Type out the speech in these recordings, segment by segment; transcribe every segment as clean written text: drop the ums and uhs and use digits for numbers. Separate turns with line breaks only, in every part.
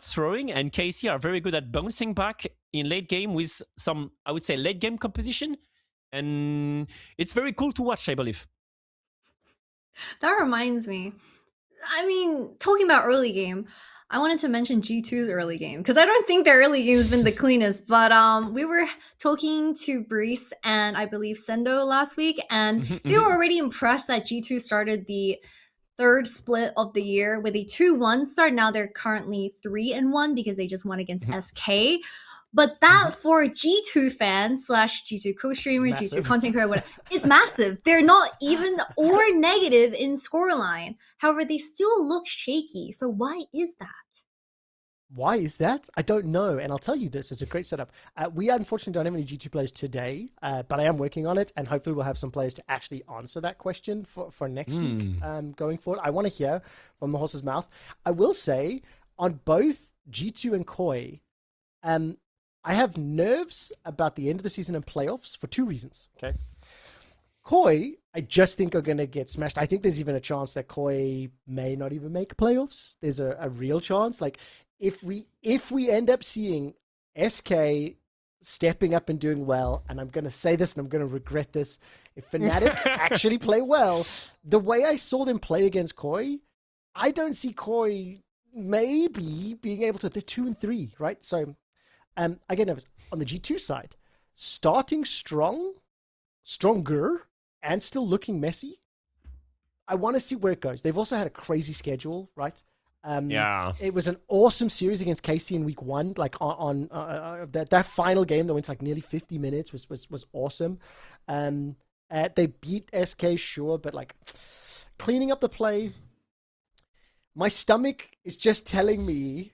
throwing, and KC are very good at bouncing back in late game with some, I would say, late game composition. And it's very cool to watch, I believe.
That reminds me. I mean, talking about early game, I wanted to mention G2's early game because I don't think their early game has been the cleanest. But we were talking to Brees and I believe Sendo last week, and they were already impressed that G2 started the third split of the year with a 2-1 start. Now they're currently 3-1 because they just won against SK. But that for a G2 fan / G2 co-streamer, G2 content creator, whatever, it's massive. They're not even or negative in scoreline. However, they still look shaky. So why is that?
Why is that? I don't know. And I'll tell you this, it's a great setup. We unfortunately don't have any G2 players today, but I am working on it. And hopefully we'll have some players to actually answer that question for next week going forward. I want to hear from the horse's mouth. I will say on both G2 and KOI, I have nerves about the end of the season and playoffs for two reasons. Okay. KOI, I just think are going to get smashed. I think there's even a chance that KOI may not even make playoffs. There's a real chance. Like if we end up seeing SK stepping up and doing well, and I'm going to say this and I'm going to regret this, if Fnatic actually play well, the way I saw them play against KOI, I don't see KOI maybe being able to, they're 2-3, right? So, I get nervous. On the G2 side, starting stronger, and still looking messy. I want to see where it goes. They've also had a crazy schedule, right? It was an awesome series against KC in week 1. Like on that final game that went like nearly 50 minutes was awesome. They beat SK, sure, but like cleaning up the play. My stomach is just telling me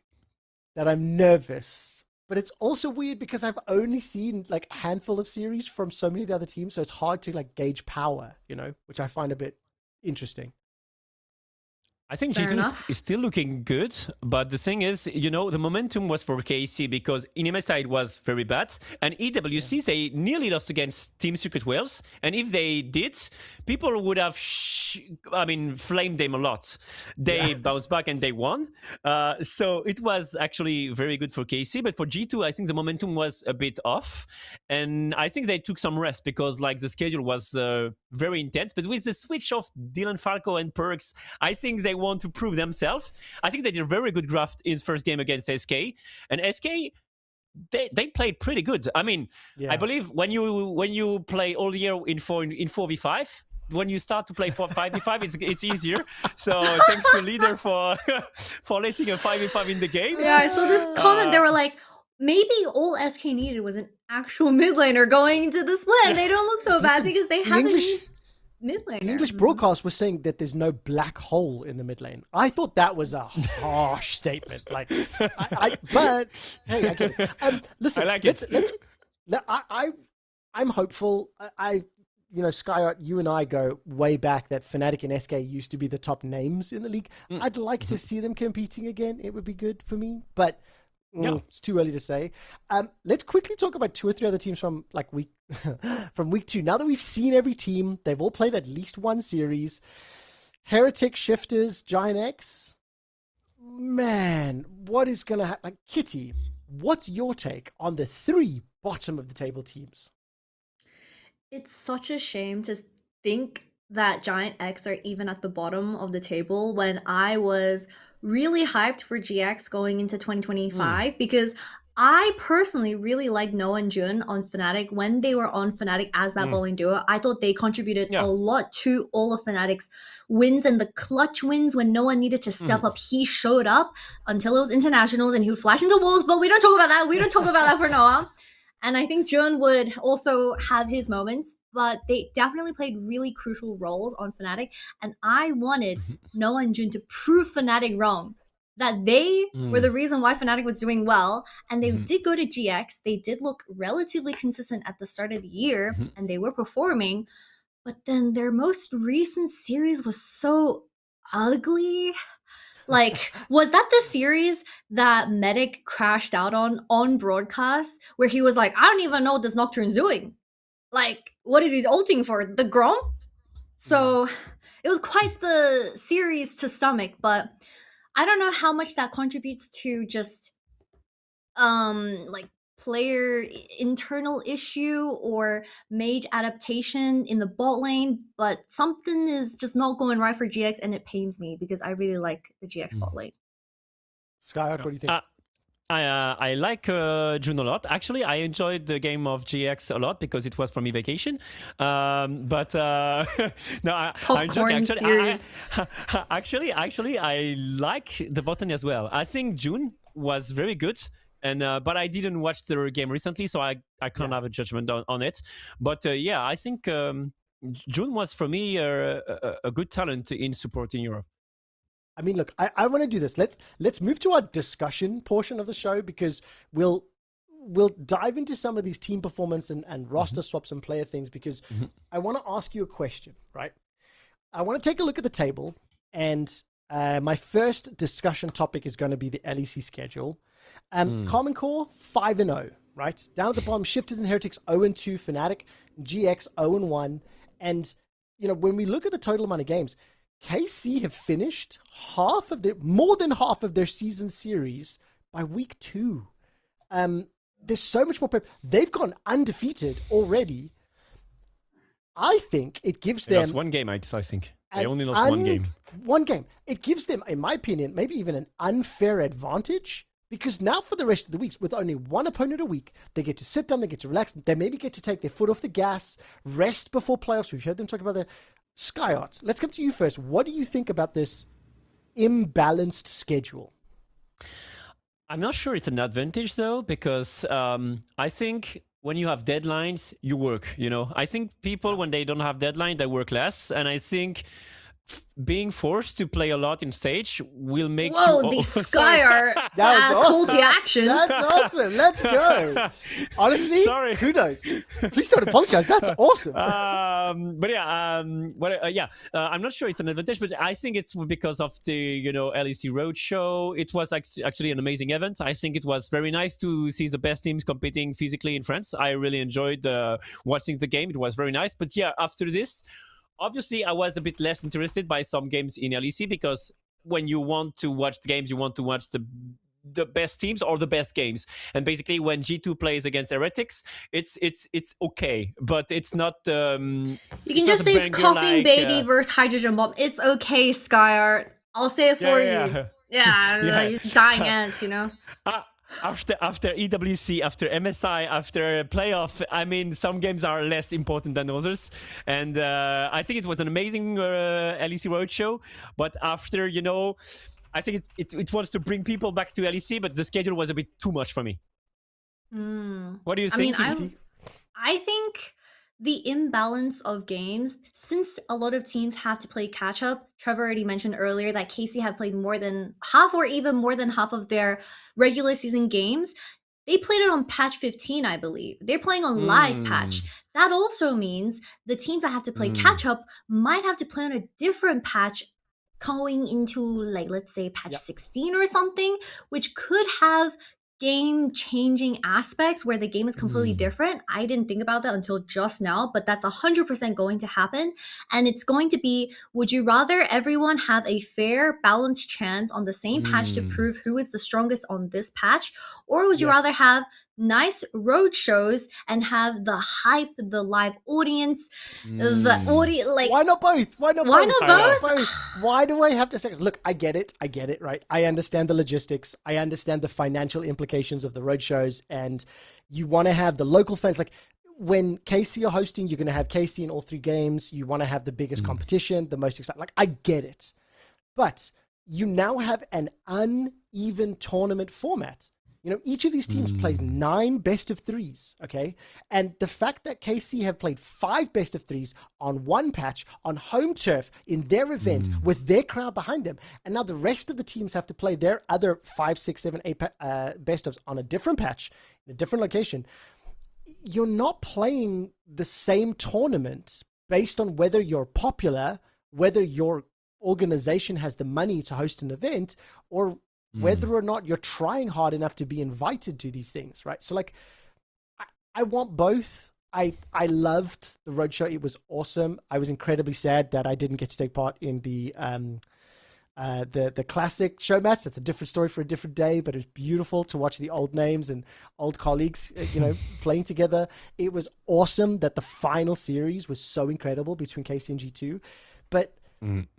that I'm nervous. But it's also weird because I've only seen like a handful of series from so many of the other teams, so it's hard to like gauge power, which I find a bit interesting.
I think G2 is still looking good, but the thing is, the momentum was for KC because in MSI it was very bad, and EWC, they nearly lost against Team Secret Wales, and if they did, people would have, flamed them a lot. They bounced back and they won, so it was actually very good for KC, but for G2, I think the momentum was a bit off, and I think they took some rest because like the schedule was very intense, but with the switch of Dylan Falco and Perks, I think they want to prove themselves. I think they did a very good draft in first game against SK, and SK they played pretty good. I mean, I believe when you play all year in 4v5, when you start to play 5v5, it's easier. So thanks to Leader for letting a 5v5 in the game.
Yeah, I saw this comment. They were like, maybe all SK needed was an actual mid laner going into the split, and they don't look so bad because they have a mid laner.
The English broadcast was saying that there's no black hole in the mid lane. I thought that was a harsh statement. Like, but hey, I get it. Listen,
I like it.
I'm hopeful. Skyyart, you and I go way back that Fnatic and SK used to be the top names in the league. I'd like to see them competing again. It would be good for me, but it's too early to say. Let's quickly talk about 2 or 3 other teams from like week 2. Now that we've seen every team, they've all played at least one series. Heretic, Shifters, Giant X. Man, what is gonna happen? Like, Kitty, what's your take on the 3 bottom of the table teams?
It's such a shame to think that Giant X are even at the bottom of the table when I was really hyped for GX going into 2025 because I personally really liked Noah and Jun on Fnatic when they were on Fnatic as that bowling duo. I thought they contributed a lot to all of Fnatic's wins and the clutch wins when no one needed to step up. He showed up until it was internationals and he would flash into walls, but we don't talk about that. We don't talk about that for Noah. And I think Jun would also have his moments, but they definitely played really crucial roles on Fnatic. And I wanted Noah and Jun to prove Fnatic wrong, that they were the reason why Fnatic was doing well. And they did go to GX. They did look relatively consistent at the start of the year, and they were performing. But then their most recent series was so ugly. Like, was that the series that Medic crashed out on broadcast where he was like, I don't even know what this Nocturne's doing. Like, what is he ulting for? The Grom? So it was quite the series to stomach, but I don't know how much that contributes to just like player internal issue or mage adaptation in the bot lane, but something is just not going right for GX, and it pains me because I really like the GX bot lane.
Skyyart, what do you think?
I like June a lot. Actually, I enjoyed the game of GX a lot because it was for me vacation. But no, I'm joking. Actually, I like the button as well. I think June was very good. And but I didn't watch the game recently, so I can't have a judgment on it. But yeah, I think June was for me a good talent in support in Europe.
I mean, look, I want to do this. Let's move to our discussion portion of the show, because we'll dive into some of these team performance and roster swaps and player things, because I want to ask you a question, right? I want to take a look at the table, and my first discussion topic is going to be the LEC schedule. Common Core 5-0, right? Down at the bottom, Shifters and Heretics 0-2, Fnatic, GX 0-1. And, you know, when we look at the total amount of games, KC have finished more than half of their season series by week 2. There's so much more prep. They've gone undefeated already. I think it gives them...
lost one game, I think. They only lost one game.
One game. It gives them, in my opinion, maybe even an unfair advantage. Because now for the rest of the weeks, with only one opponent a week, they get to sit down, they get to relax, they maybe get to take their foot off the gas, rest before playoffs. We've heard them talk about that. Skyyart, let's come to you first. What do you think about this imbalanced schedule?
I'm not sure it's an advantage, though, because I think when you have deadlines, you work, you know. I think people, when they don't have deadline, they work less. And I think... being forced to play a lot in stage will make
the Skyyart call to action.
That's awesome. Let's go. Honestly, kudos. Please don't apologize. That's awesome.
But yeah, I'm not sure it's an advantage, but I think it's because of the LEC Roadshow. It was actually an amazing event. I think it was very nice to see the best teams competing physically in France. I really enjoyed watching the game. It was very nice. But yeah, after this, obviously, I was a bit less interested by some games in LEC, because when you want to watch the games, you want to watch the best teams or the best games. And basically, when G2 plays against Heretics, it's okay, but it's not.
You can just say it's Coughing Baby versus Hydrogen Bomb. It's okay, Skyyart. I'll say it for you. Yeah, dying ants, you know.
After EWC, after MSI, after playoff, I mean, some games are less important than others. And I think it was an amazing LEC Roadshow. But after, I think it wants to bring people back to LEC, but the schedule was a bit too much for me. What do you think?
I think the imbalance of games, since a lot of teams have to play catch up. Trevor already mentioned earlier that KC have played more than half or even more than half of their regular season games. They played it on patch 15, I believe. They're playing on live patch. That also means the teams that have to play catch up might have to play on a different patch going into, like, let's say patch 16 or something, which could have game-changing aspects where the game is completely different. I didn't think about that until just now, but that's 100% going to happen. And it's going to be, would you rather everyone have a fair, balanced chance on the same patch to prove who is the strongest on this patch? Or would you rather have nice road shows and have the hype, the live audience, the audience, like...
Why not both?
Why not both?
Why do I have to say... Look, I get it, right? I understand the logistics. I understand the financial implications of the road shows, and you want to have the local fans. Like, when KC are hosting, you're going to have KC in all 3 games. You want to have the biggest competition, the most exciting. Like, I get it. But you now have an uneven tournament format. Each of these teams plays 9 best of 3s, okay? And the fact that KC have played 5 best of 3s on one patch, on home turf, in their event, with their crowd behind them, and now the rest of the teams have to play their other 5, 6, 7, 8 best ofs on a different patch, in a different location. You're not playing the same tournament based on whether you're popular, whether your organization has the money to host an event, or whether or not you're trying hard enough to be invited to these things, right? So, like, I want both. I loved the roadshow. It was awesome. I was incredibly sad that I didn't get to take part in the The classic show match. That's a different story for a different day, but it was beautiful to watch the old names and old colleagues, playing together. It was awesome that the final series was so incredible between KC and G2. But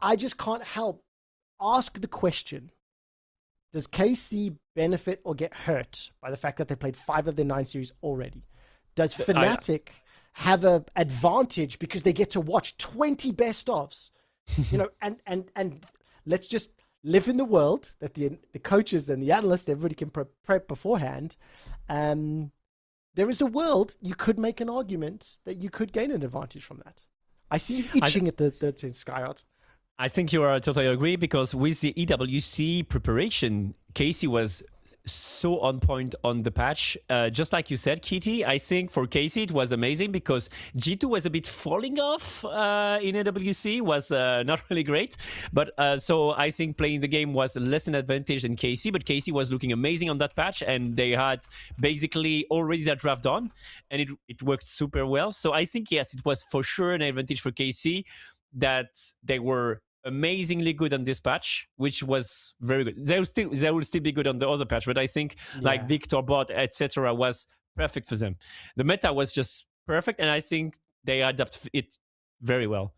I just can't help ask the question: does KC benefit or get hurt by the fact that they played 5 of their 9 series already? Does Fnatic have an advantage because they get to watch 20 best ofs? And let's just live in the world that the coaches and the analysts, everybody can prep beforehand. There is a world you could make an argument that you could gain an advantage from that. I see you itching at the Skyyart.
I think you are totally agree, because with the EWC preparation, KC was so on point on the patch. Just like you said, Kitty, I think for KC it was amazing because G2 was a bit falling off in AWC, was not really great. But so I think playing the game was less an advantage than KC, but KC was looking amazing on that patch, and they had basically already that draft done, and it worked super well. So I think, yes, it was for sure an advantage for KC that they were amazingly good on this patch, which was very good. They will still be good on the other patch, but I think like Victor Bot, etc., was perfect for them. The meta was just perfect, and I think they adapt it very well.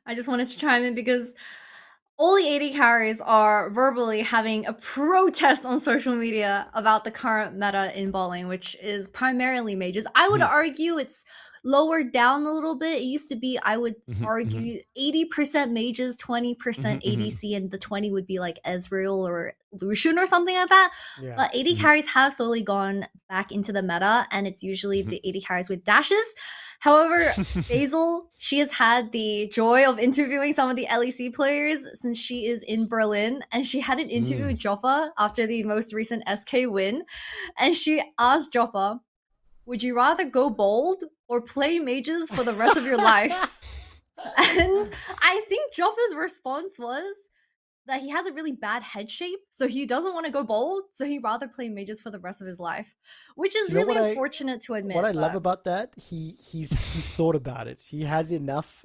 I just wanted to chime in because all the AD carries are verbally having a protest on social media about the current meta in bowling, which is primarily mages. I would argue it's lowered down a little bit. It used to be, I would argue, 80% mages, 20% ADC, and the 20 would be like Ezreal or Lucian or something like that.
Yeah.
But AD carries have slowly gone back into the meta, and it's usually the AD carries with dashes. However, Basil, she has had the joy of interviewing some of the LEC players since she is in Berlin, and she had an interview with Joppa after the most recent SK win, and she asked Joppa, would you rather go bold or play mages for the rest of your life? And I think Joppa's response was that he has a really bad head shape, so he doesn't want to go bold, so he'd rather play mages for the rest of his life, which is really unfortunate to admit.
What I love about that, he's thought about it. He has enough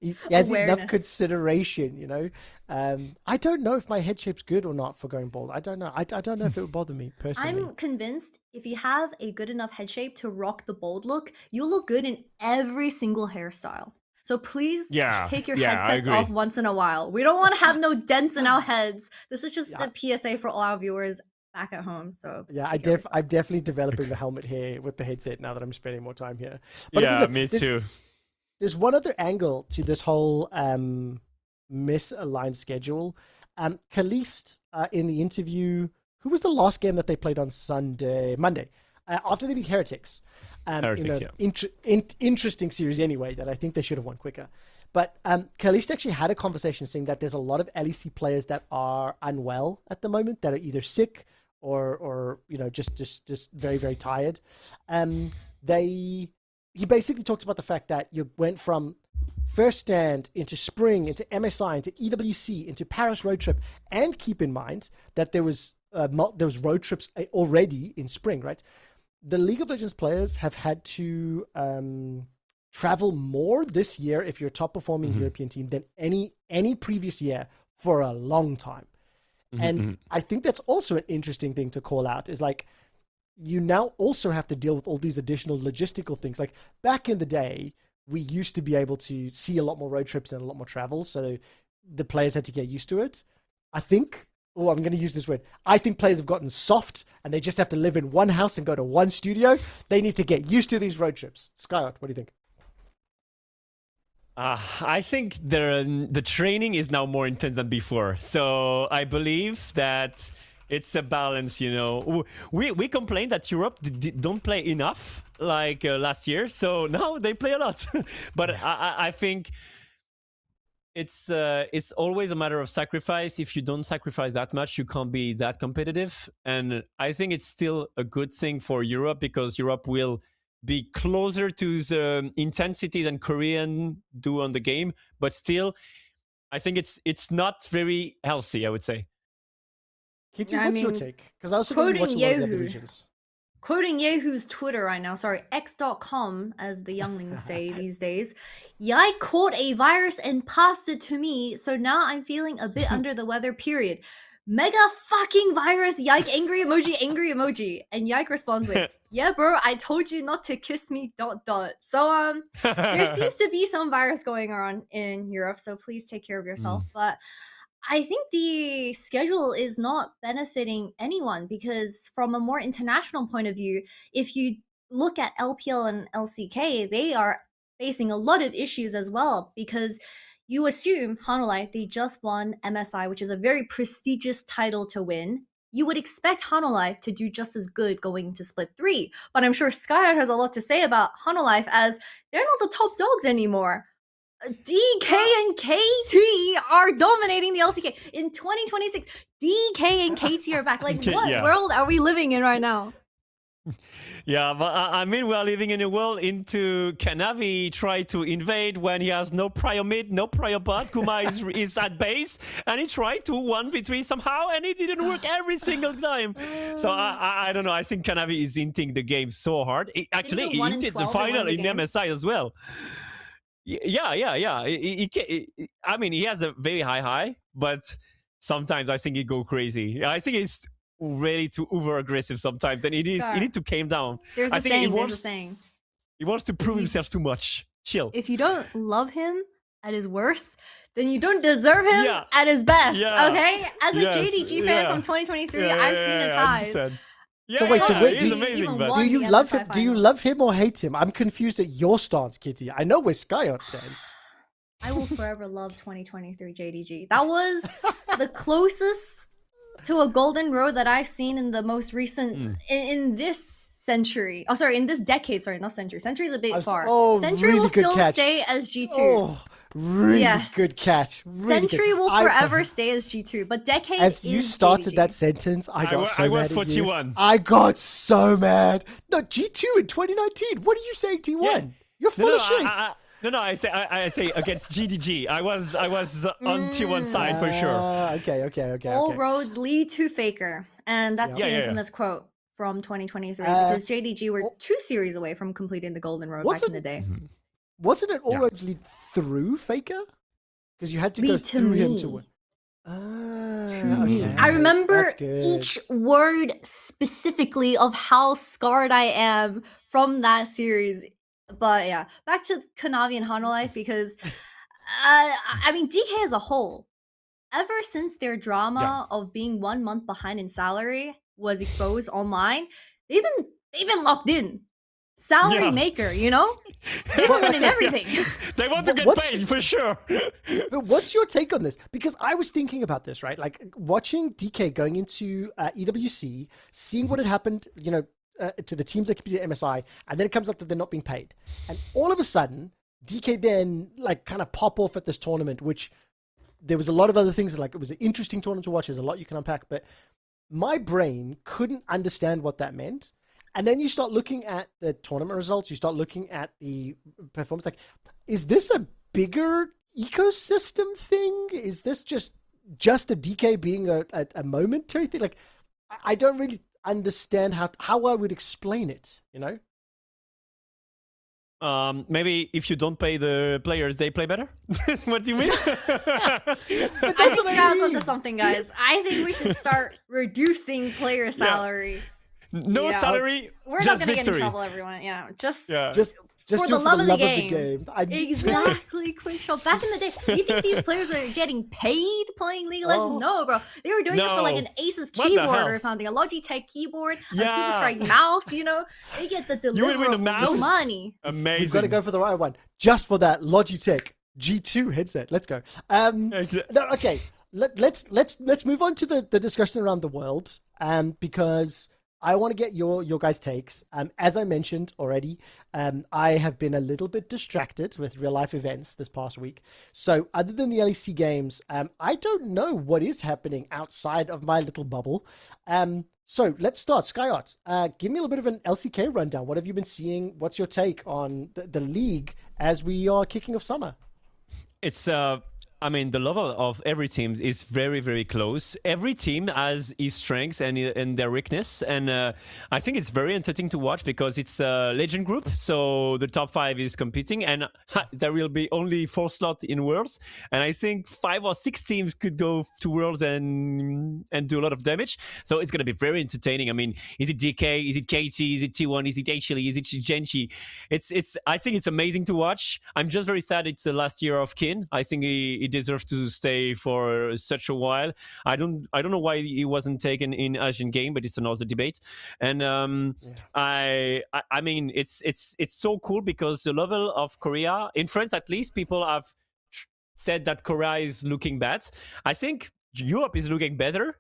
enough consideration, I don't know if my head shape's good or not for going bold. I don't know. I don't know if it would bother me personally.
I'm convinced if you have a good enough head shape to rock the bold look, you'll look good in every single hairstyle. So please take your headsets off once in a while. We don't want to have no dents in our heads. This is just a PSA for all our viewers back at home. So
I'm definitely developing the helmet here with the headset now that I'm spending more time here.
But me too.
There's one other angle to this whole misaligned schedule. Kalist, in the interview, who was the last game that they played on Monday, after they beat Heretics. Interesting series anyway, that I think they should have won quicker. But Kalist actually had a conversation saying that there's a lot of LEC players that are unwell at the moment, that are either sick or just very, very tired. He basically talks about the fact that you went from First Stand into Spring, into MSI, into EWC, into Paris road trip, and keep in mind that there was road trips already in Spring, right? The League of Legends players have had to travel more this year, if you're a top performing European team, than any previous year for a long time. And I think that's also an interesting thing to call out, is like, you now also have to deal with all these additional logistical things. Like back in the day, we used to be able to see a lot more road trips and a lot more travel, so the players had to get used to it. I'm going to use this word. I think players have gotten soft and they just have to live in one house and go to one studio. They need to get used to these road trips. Skyyart, what do you think?
I think the training is now more intense than before. So I believe that it's a balance, We complained that Europe don't play enough like last year. So now they play a lot. But I think it's always a matter of sacrifice. If you don't sacrifice that much, you can't be that competitive. And I think it's still a good thing for Europe, because Europe will be closer to the intensity than Korean do on the game. But still, I think it's not very healthy, I would say.
Kitty, what's your take? Because I also watch a lot of the other regions.
Quoting Yahoo's Twitter right now, sorry, x.com, as the younglings say these days. Yai caught a virus and passed it to me, so now I'm feeling a bit under the weather, period. Mega fucking virus, Yike, angry emoji, angry emoji. And Yike responds with, yeah, bro, I told you not to kiss me, ... So, there seems to be some virus going on in Europe, so please take care of yourself. But I think the schedule is not benefiting anyone because from a more international point of view, if you look at LPL and LCK, they are facing a lot of issues as well because you assume Hanwha, they just won MSI, which is a very prestigious title to win. You would expect Hanwha to do just as good going into Split 3. But I'm sure Skyyart has a lot to say about Hanwha as they're not the top dogs anymore. DK and KT are dominating the LCK. In 2026, DK and KT are back. Like, what world are we living in right now?
Yeah, but I mean, we are living in a world into Kanavi tried to invade when he has no prior mid, no prior bot. Kuma is at base, and he tried to 1v3 somehow, and it didn't work every single time. So I don't know. I think Kanavi is hinting the game so hard. Actually, he hinted the final in MSI as well. Yeah. I mean, he has a very high, but sometimes I think he go crazy. I think he's really too over aggressive sometimes, and he needs to calm down.
There's a saying.
He wants to prove himself too much. Chill.
If you don't love him at his worst, then you don't deserve him at his best. Okay, as a JDG fan from 2023, I've seen his highs.
So wait,
he's amazing, but
do you love him? Do you love him or hate him? I'm confused at your stance, Kitty. I know where Skyyart stands.
I will forever love 2023 JDG. That was the closest to a golden road that I've seen in the most recent in this century. Oh, sorry, in this decade. Sorry, not century. Century is a bit far. Century
really
will still
catch.
stay as G2.
Oh, really good catch. Really
Century
good.
will forever stay as G2, but decade
as you started
JDG.
that sentence, I got so mad.
I was for
at you.
T1.
I got so mad. No, G2 in 2019. What are you saying, T1?
Yeah.
You're full of shit.
No, I say against GDG. I was on T1 side for sure.
Okay.
All roads lead to Faker, and that's the infamous quote from 2023 because JDG were 2 series away from completing the golden road back in the day.
Wasn't it all roads lead through Faker? Because you had to go through him to win.
I remember each word specifically of how scarred I am from that series. But yeah, back to Kanavi and Hanwha because I mean DK as a whole, ever since their drama of being 1 month behind in salary was exposed online, they've been locked in. Salary maker, you know? They've been winning everything.
They want to get paid for sure.
But what's your take on this? Because I was thinking about this, right? Like watching DK going into EWC, seeing what had happened, you know, to the teams that competed at MSI, and then it comes out that they're not being paid. And all of a sudden, DK then like kind of pop off at this tournament, which there was a lot of other things. Like it was an interesting tournament to watch. There's a lot you can unpack, but my brain couldn't understand what that meant. And then you start looking at the tournament results. You start looking at the performance. Like, is this a bigger ecosystem thing? Is this just a DK being a momentary thing? Like, I don't really understand how I would explain it, you know?
Maybe if you don't pay the players, they play better? What do you mean?
I think Scout's onto something, guys. I think we should start reducing player salary.
No salary,
we're
just
not going to get in
victory.
trouble, everyone. Just
for
the love of the game.
Exactly.
Quickshot. Back in the day, do you think these players are getting paid playing League of Legends? No, bro. They were doing it for like an Asus keyboard or something, a Logitech keyboard, a Superstrike mouse, you know? They get the deliverable money.
Amazing.
You've got to go for the right one. Just for that Logitech G2 headset. Let's go. Okay. Let's move on to the discussion around the world, because I want to get your guys' takes. As I mentioned already, I have been a little bit distracted with real life events this past week. So other than the LEC games, I don't know what is happening outside of my little bubble. So let's start. Skyyart, give me a little bit of an LCK rundown. What have you been seeing? What's your take on the league as we are kicking off summer?
It's I mean, the level of every team is very, very close. Every team has its strengths and their weakness. And I think it's very entertaining to watch because it's a legend group. So the top 5 is competing. And there will be only 4 slots in Worlds. And I think 5 or 6 teams could go to Worlds and do a lot of damage. So it's going to be very entertaining. I mean, is it DK? Is it KT? Is it T1? Is it Actually? Is it Genji? I think it's amazing to watch. I'm just very sad it's the last year of Kin. I think he deserves to stay for such a while. I don't know why he wasn't taken in Asian game, but it's another debate. And I mean, it's so cool because the level of Korea in France, at least, people have said that Korea is looking bad. I think Europe is looking better.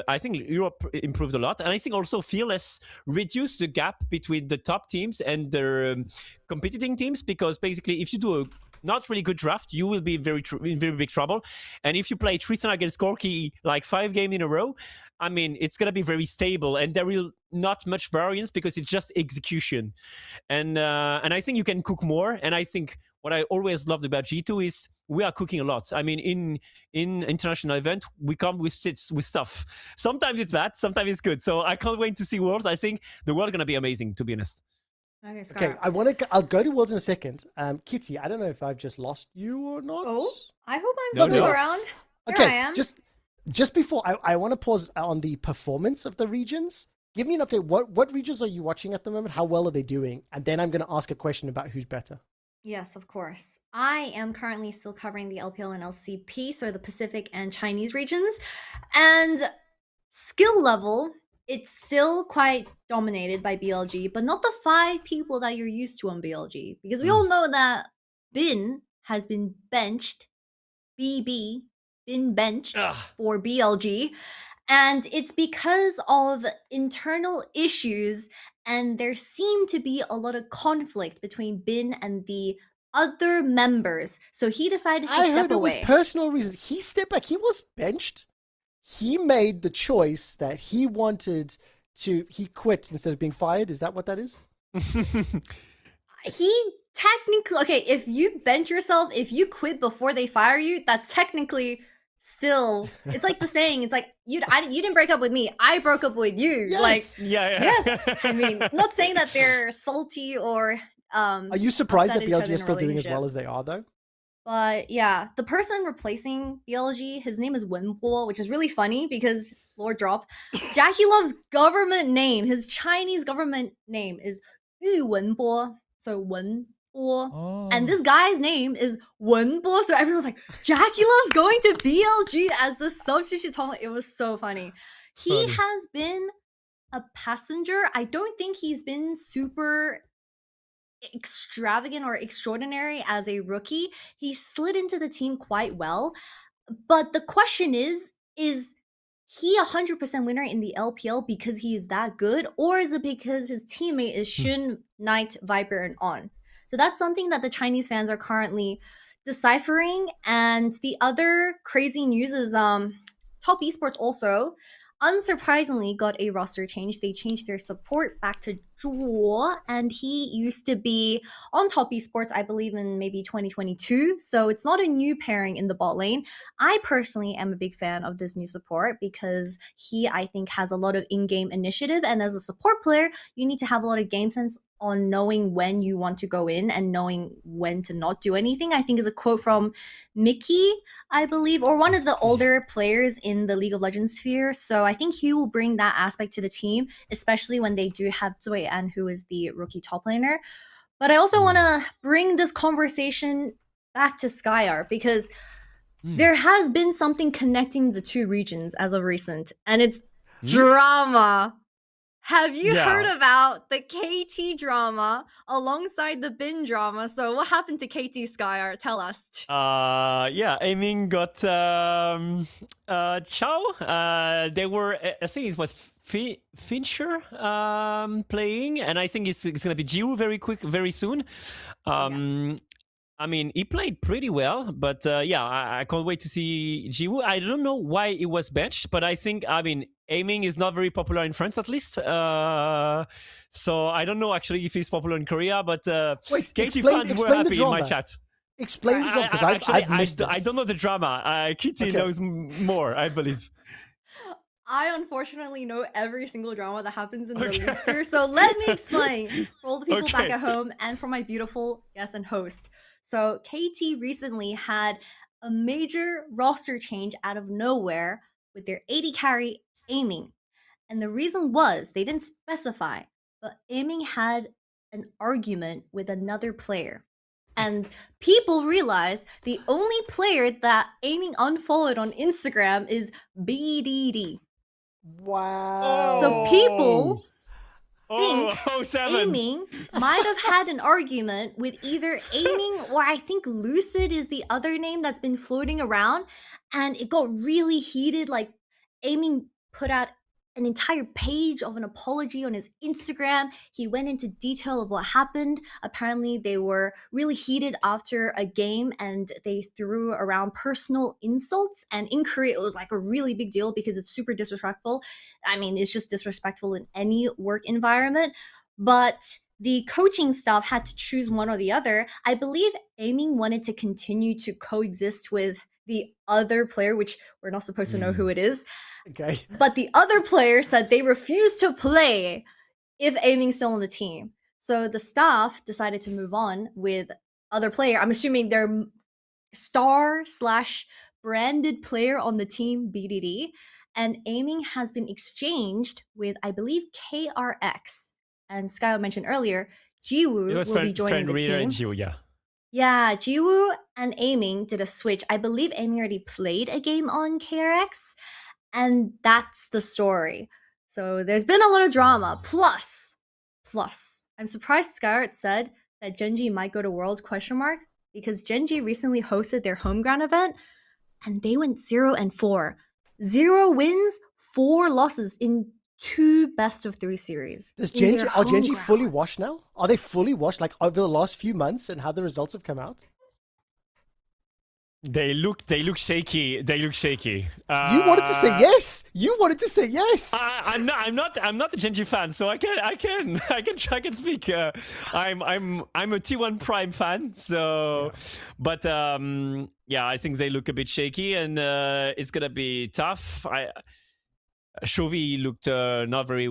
I think Europe improved a lot. And I think also Fearless reduced the gap between the top teams and the competing teams, because basically if you do a not really good draft, you will be in very big trouble. And if you play Tristan against Corki like 5 games in a row, I mean, it's going to be very stable and there will not much variance because it's just execution. And I think you can cook more. And I think what I always loved about G2 is we are cooking a lot. I mean, in international event, we come with stuff. Sometimes it's bad, sometimes it's good. So I can't wait to see Worlds. I think the world is going to be amazing, to be honest.
Okay,
I'll go to Worlds in a second. Kitty, I don't know if I've just lost you or not.
Oh, I hope I'm still around. Here I am.
Just before, I want to pause on the performance of the regions. Give me an update. What regions are you watching at the moment? How well are they doing? And then I'm going to ask a question about who's better.
Yes, of course. I am currently still covering the LPL and LCP, so the Pacific and Chinese regions. And skill level, it's still quite dominated by BLG, but not the 5 people that you're used to on BLG. Because we all know that Bin has been benched, BB, been benched for BLG. And it's because of internal issues, and there seemed to be a lot of conflict between Bin and the other members. So he decided to step away.
It was personal reasons. He stepped back. He was benched. He made the choice that he wanted to. He quit instead of being fired. Is that what that is?
He technically, okay, if you bench yourself, if you quit before they fire you, that's technically still, it's like the saying, it's like you didn't break up with me, I broke up with you.
Yes.
Like
yes.
I mean, not saying that they're salty or
are you surprised that BLG is still doing as well as they are though?
But yeah, the person replacing BLG, his name is Wenbo, which is really funny because Lord Drop, Jackie Love's government name, his Chinese government name is Yu Wenbo, so Wenbo. Oh. And this guy's name is Wenbo, so everyone's like, Jackie Love's going to BLG as the substitute top. It was so funny. He has been a passenger. I don't think he's been super extravagant or extraordinary as a rookie. He slid into the team quite well. But the question is he 100% winner in the LPL because he is that good, or is it because his teammate is Shun, Knight, Viper, and On? So that's something that the Chinese fans are currently deciphering. And the other crazy news is Top Esports also, unsurprisingly, got a roster change. They changed their support back to Zhuo, and he used to be on Top Esports, I believe, in maybe 2022. So it's not a new pairing in the bot lane. I personally am a big fan of this new support because he, I think, has a lot of in-game initiative. And as a support player, you need to have a lot of game sense on knowing when you want to go in and knowing when to not do anything. I think is a quote from Mickey, I believe, or one of the older players in the League of Legends sphere. So I think he will bring that aspect to the team, especially when they do have Zui An, who is the rookie top laner. But I also want to bring this conversation back to Skyyart because there has been something connecting the two regions as of recent, and it's drama. Have you heard about the KT drama alongside the Bin drama? So what happened to KT, Skyyart? Tell us.
Aiming got Chow. They were, I think it was Fincher playing, and I think it's gonna be Jiwoo very soon. I mean, he played pretty well, but I can't wait to see Jiwoo. I don't know why he was benched, but I think, aiming is not very popular in France, at least. So I don't know actually if he's popular in Korea, but KT fans were happy in my chat.
Explain it because I've missed this.
I don't know the drama. Kitty knows more, I believe.
I unfortunately know every single drama that happens in the league sphere, so let me explain for all the people back at home and for my beautiful guest and host. So KT recently had a major roster change out of nowhere with their AD carry Aiming. And the reason was, they didn't specify, but Aiming had an argument with another player. And people realized the only player that Aiming unfollowed on Instagram is BDD.
Wow.
So people think Aiming might have had an argument with either Aiming or I think Lucid is the other name that's been floating around. And it got really heated. Like Aiming put out an entire page of an apology on his Instagram. He went into detail of what happened. Apparently, they were really heated after a game and they threw around personal insults. And in Korea, it was like a really big deal because it's super disrespectful. I mean, it's just disrespectful in any work environment. But the coaching staff had to choose one or the other. I believe Aiming wanted to continue to coexist with the other player, which we're not supposed to know who it is.
Okay.
But the other player said they refused to play if Aiming's still on the team. So the staff decided to move on with other player. I'm assuming their star/branded player on the team, BDD. And Aiming has been exchanged with, I believe, KRX. And Skyyart mentioned earlier, Jiwoo will be joining the team.
And Jiwoo,
Yeah, Jiwoo and Aiming did a switch. I believe Aiming already played a game on KRX. And that's the story. So there's been a lot of drama. Plus, I'm surprised Skyyart said that Genji might go to Worlds ? Because Genji recently hosted their home ground event and they went 0-4. 0 wins, 4 losses in 2 best-of-3 series.
Are Genji fully washed now? Are they fully washed like over the last few months and how the results have come out?
They look shaky. You
wanted to say yes.
I'm not a Genji fan, so I can speak. I'm a T1 Prime fan, so but I think they look a bit shaky, and it's gonna be tough. Shovi looked not very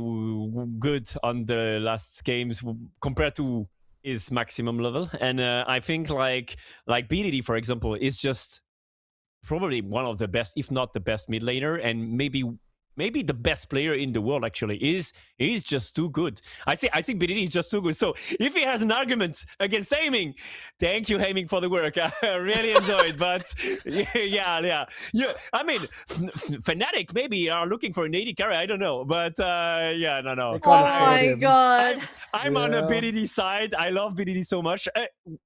good on the last games compared to his maximum level, and I think like BDD, for example, is just probably one of the best, if not the best mid laner, and maybe the best player in the world. Actually, is just too good. I think BDD is just too good. So if he has an argument against Aiming, thank you, Aiming, for the work. I really enjoyed. But yeah. I mean, Fnatic maybe are looking for an AD carry. I don't know, but no.
Oh my god!
I'm on the BDD side. I love BDD so much,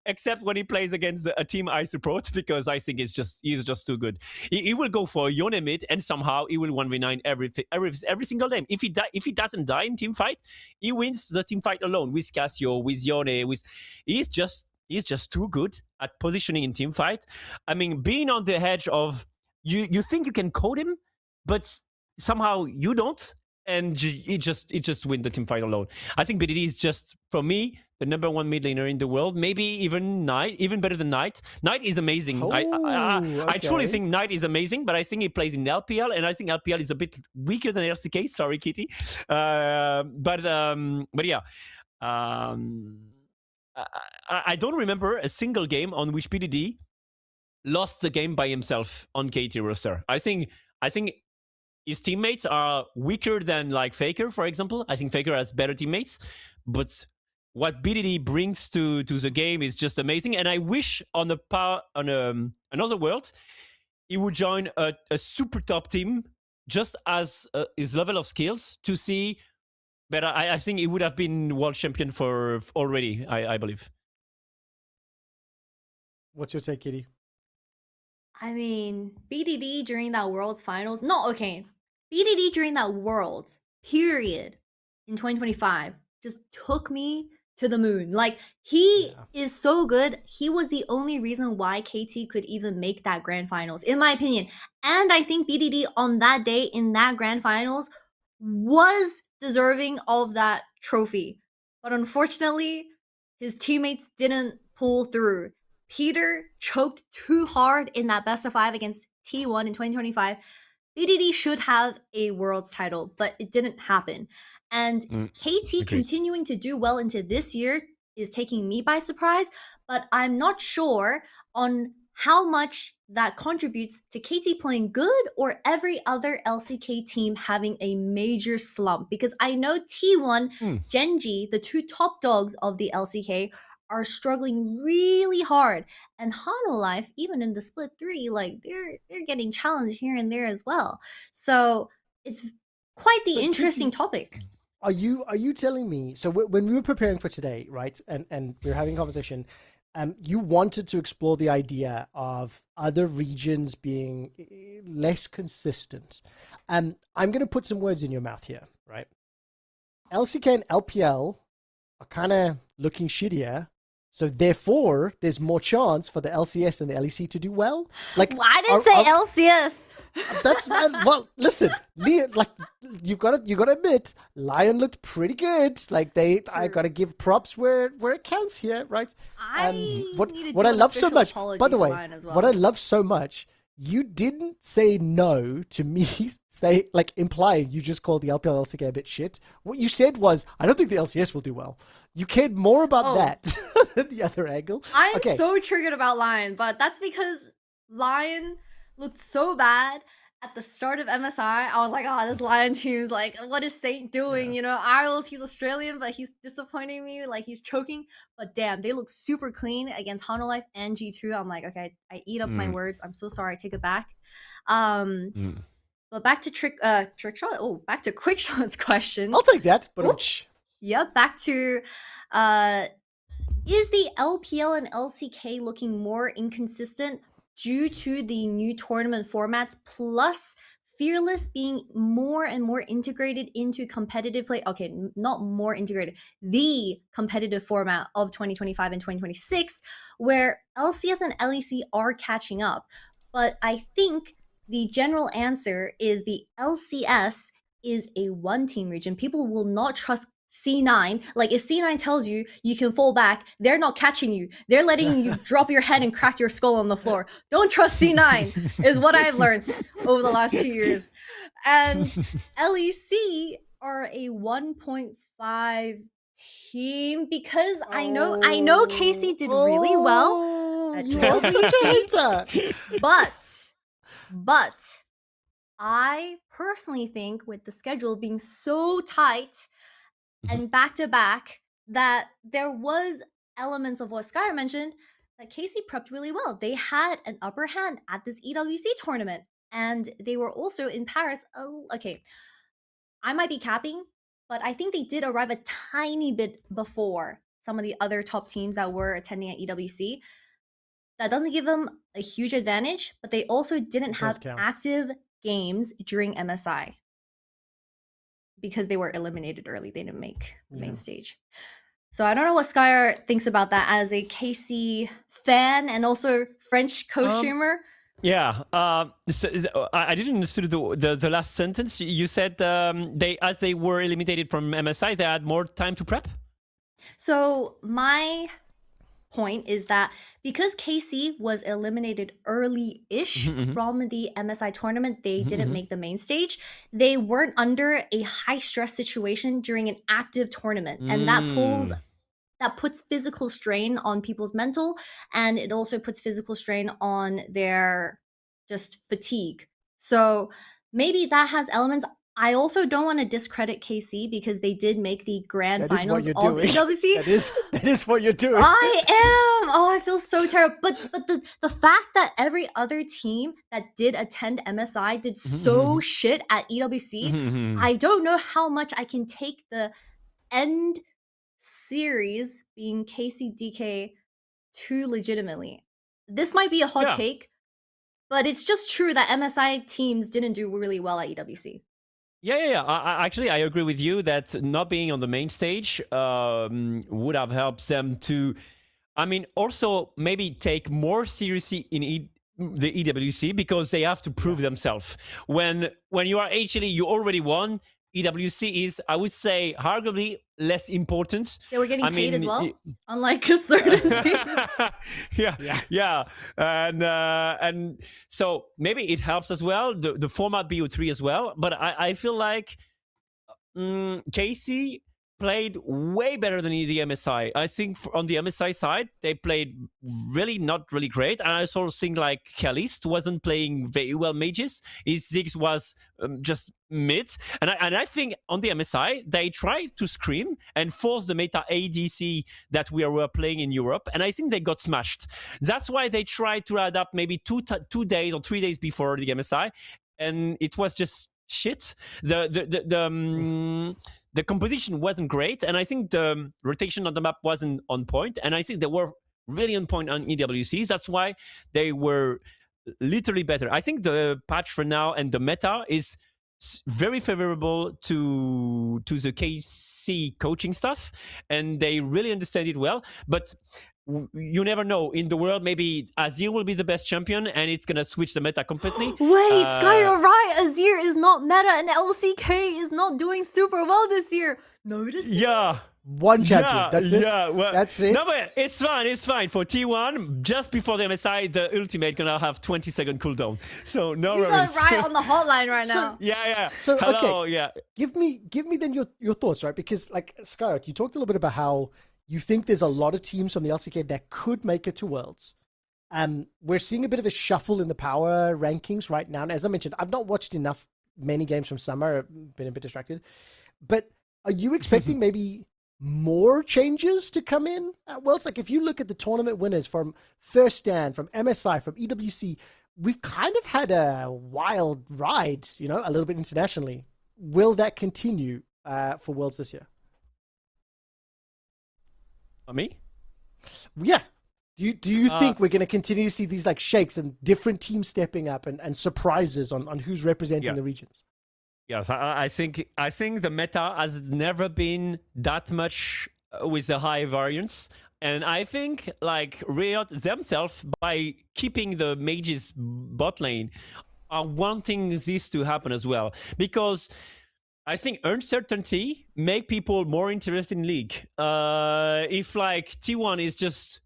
except when he plays against a team I support, because I think he's just too good. He will go for a Yone mid, and somehow he will 1v9 every single game. If he doesn't die in team fight, he wins the team fight alone with Cassio, with Yone. He's just too good at positioning in team fight. I mean, being on the edge of you think you can code him, but somehow you don't. And it just win the team fight alone. I think BDD is just, for me, the number 1 mid laner in the world. Maybe even Knight, even better than Knight. Knight is amazing. I truly think Knight is amazing, but I think he plays in LPL, and I think LPL is a bit weaker than LCK. Sorry, Kitty. But yeah. I don't remember a single game on which BDD lost the game by himself on KT roster. I think his teammates are weaker than like Faker, for example. I think Faker has better teammates, but what BDD brings to the game is just amazing. And I wish on another world, he would join a super top team just as his level of skills to see. But I think he would have been world champion for already, I believe.
What's your take, Kitty?
I mean, BDD during that Worlds finals, BDD during that Worlds period in 2025 just took me to the moon. Like, he is so good. He was the only reason why KT could even make that grand finals, in my opinion. And I think BDD on that day in that grand finals was deserving of that trophy. But unfortunately, his teammates didn't pull through. Peter choked too hard in that best of 5 against T1 in 2025. BDD should have a world's title, but it didn't happen. And KT
agreed.
continuing to do well into this year is taking me by surprise, but I'm not sure on how much that contributes to KT playing good or every other LCK team having a major slump. Because I know T1, Genji, the two top dogs of the LCK, are struggling really hard, and Life, even in the split 3, like they're getting challenged here and there as well. So it's quite the interesting topic.
Are you telling me? So when we were preparing for today, right, and we were having a conversation, you wanted to explore the idea of other regions being less consistent. I'm going to put some words in your mouth here, right? LCK and LPL are kind of looking shittier. So therefore, there's more chance for the LCS and the LEC to do well. Like
I didn't say LCS.
That's well. Listen, Leon, like you got to admit, Lion looked pretty good. Like I got to give props where it counts here, right? What I love so much. By the way, what I love so much. You didn't say no to me, implying you just called the LPL LCK a bit shit. What you said was, I don't think the LCS will do well. You cared more about that than the other angle.
I'm so triggered about Lion, but that's because Lion looked so bad at the start of MSI. I was like, oh, this Lion team's like, what is Saint doing? You know, Isles, he's Australian, but he's disappointing me. Like, he's choking. But damn, they look super clean against Life and G2. I'm like, okay, I eat up my words. I'm so sorry. I take it back. But back to Trickshot. Oh, back to Quickshot's question.
I'll take that. But
yeah, back to is the LPL and LCK looking more inconsistent due to the new tournament formats, plus Fearless being more and more integrated into competitive play? Okay, not more integrated, the competitive format of 2025 and 2026, where LCS and LEC are catching up. But I think the general answer is the LCS is a one-team region. People will not trust C9. Like, if C9 tells you you can fall back, they're not catching you. They're letting you drop your head and crack your skull on the floor. Don't trust C9 is what I've learned over the last 2 years. And LEC are a 1.5 team because I know KC did really well at 12 but I personally think with the schedule being so tight and back-to-back, that there was elements of what Skyyart mentioned that KC prepped really well. They had an upper hand at this EWC tournament, and they were also in Paris. Oh, okay, I might be capping, but I think they did arrive a tiny bit before some of the other top teams that were attending at EWC. That doesn't give them a huge advantage, but they also didn't have active games during MSI. Because they were eliminated early, they didn't make the main stage. So I don't know what Skyyart thinks about that as a KC fan and also French co-streamer.
So, I didn't understand the last sentence. You said as they were eliminated from MSI, they had more time to prep?
So my point is that because KC was eliminated early-ish from the MSI tournament, they didn't make the main stage. They weren't under a high-stress situation during an active tournament, and that puts physical strain on people's mental, and it also puts physical strain on their just fatigue. So maybe that has elements. I also don't want to discredit KC because they did make the grand finals of EWC.
That is what you're doing.
I am. Oh, I feel so terrible. But the fact that every other team that did attend MSI did so shit at EWC, I don't know how much I can take the end series being KC DK too legitimately. This might be a hot take, but it's just true that MSI teams didn't do really well at EWC.
I agree with you that not being on the main stage would have helped them to, also maybe take more seriously in the EWC because they have to prove themselves. When you are actually, you already won, EWC is, I would say, arguably less important.
They were getting
I
paid
mean,
as well, unlike a certain team.
yeah, and so maybe it helps as well. The format BO3 as well, but I feel like KC played way better than the MSI. I think on the MSI side, they played not really great. And I also think like Kalist wasn't playing very well mages. His Ziggs was just mid. And I think on the MSI, they tried to scream and force the meta ADC that we were playing in Europe. And I think they got smashed. That's why they tried to adapt maybe 2 days or 3 days before the MSI. And it was just shit. The composition wasn't great, and I think the rotation on the map wasn't on point, and I think they were really on point on EWCs. That's why they were literally better. I think the patch for now and the meta is very favorable to the KC coaching stuff, and they really understand it well. But you never know. In the world, maybe Azir will be the best champion and it's going to switch the meta completely.
Wait, Sky, you're right. Azir is not meta and LCK is not doing super well this year. Notice?
Yeah.
One champion. That's it.
Yeah, well,
that's it.
No, but it's fine. It's fine. For T1, just before the MSI, the ultimate gonna have 20-second cooldown. So no
worries.
You
got right on the hotline right now.
Yeah.
So
hello,
okay,
yeah.
Give me then your thoughts, right? Because like Skyyart, you talked a little bit about how you think there's a lot of teams from the LCK that could make it to Worlds. We're seeing a bit of a shuffle in the power rankings right now. And as I mentioned, I've not watched many games from summer. I've been a bit distracted. But are you expecting maybe more changes to come in at Worlds? Like if you look at the tournament winners from First Stand, from MSI, from EWC, we've kind of had a wild ride, a little bit internationally. Will that continue for Worlds this year?
Me?
Yeah. Do you think we're going to continue to see these like shakes and different teams stepping up and surprises on who's representing the regions?
Yes, I think the meta has never been that much with a high variance. And I think like Riot themselves, by keeping the mages bot lane, are wanting this to happen as well. Because I think uncertainty make people more interested in League. If like T1 is just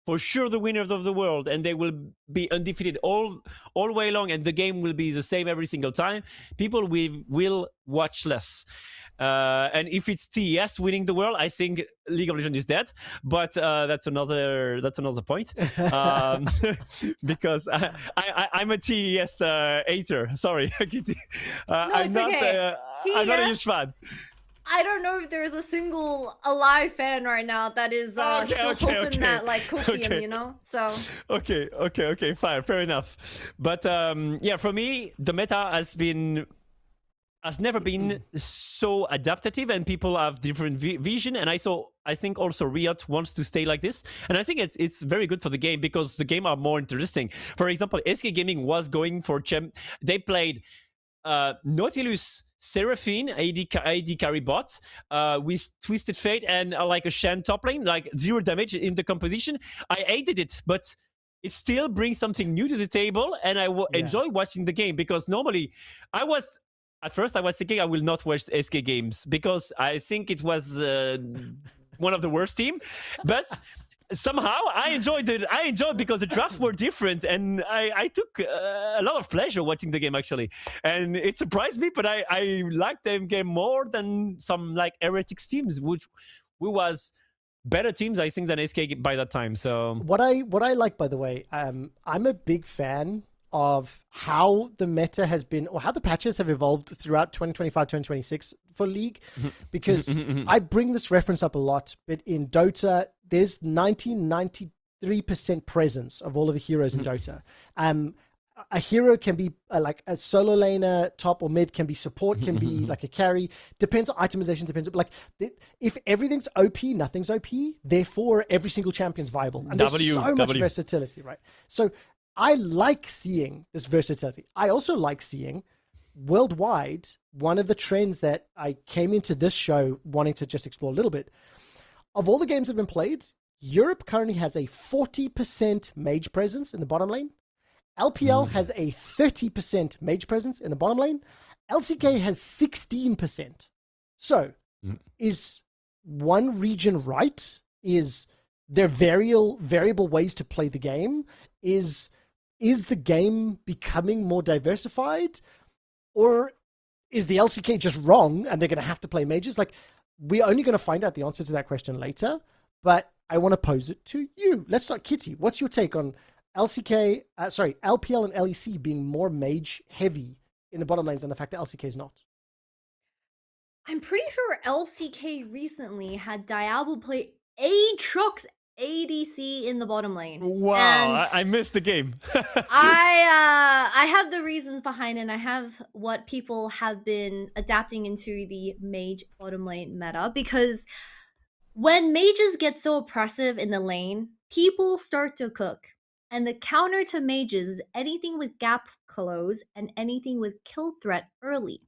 for sure the winners of the world and they will be undefeated all way long and the game will be the same every single time, people will watch less. And if it's TES winning the world, I think League of Legends is dead. But that's another point. Because I'm a TES hater. Sorry, Kitty. I'm not.
Okay.
I'm not a huge fan.
I don't know if there's a single alive fan right now that is still hoping that like HopEUm, So
okay, fine, fair enough. But for me, the meta has never been so adaptive, and people have different vision. And I think also Riot wants to stay like this, and I think it's very good for the game because the game are more interesting. For example, SK Gaming was going for they played Nautilus, Seraphine, AD carry bot with Twisted Fate and like a Shen top lane, like 0 damage in the composition. I hated it, but it still brings something new to the table, and I enjoy watching the game because normally at first I was thinking I will not watch SK games because I think it was one of the worst team, but somehow I enjoyed it. I enjoyed because the drafts were different, and I took a lot of pleasure watching the game actually. And it surprised me, but I liked the game more than some like Heretics teams, who was better teams I think than SK by that time. So
what I like, by the way, I'm a big fan of how the meta has been, or how the patches have evolved throughout 2025, 2026 for League, because I bring this reference up a lot, but in Dota, there's 93% presence of all of the heroes in Dota. A hero can be like a solo laner, top or mid, can be support, can be like a carry, depends on itemization, depends on, like, if everything's OP, nothing's OP, therefore every single champion's viable. And there's so much versatility, right? So I like seeing this versatility. I also like seeing worldwide, one of the trends that I came into this show wanting to just explore a little bit, of all the games that have been played, Europe currently has a 40% mage presence in the bottom lane. LPL has a 30% mage presence in the bottom lane. LCK has 16%. So, is one region right? Is there variable ways to play the game? Is the game becoming more diversified? Or is the LCK just wrong and they're going to have to play majors? Like, we're only going to find out the answer to that question later, but I want to pose it to you. Let's start, Kitty. What's your take on LPL and LEC being more mage heavy in the bottom lanes than the fact that LCK is not?
I'm pretty sure LCK recently had Diablo play Aatrox ADC in the bottom lane.
Wow, I missed the game.
I have the reasons behind it, and I have what people have been adapting into the mage bottom lane meta, because when mages get so oppressive in the lane, people start to cook. And the counter to mages is anything with gap close and anything with kill threat early.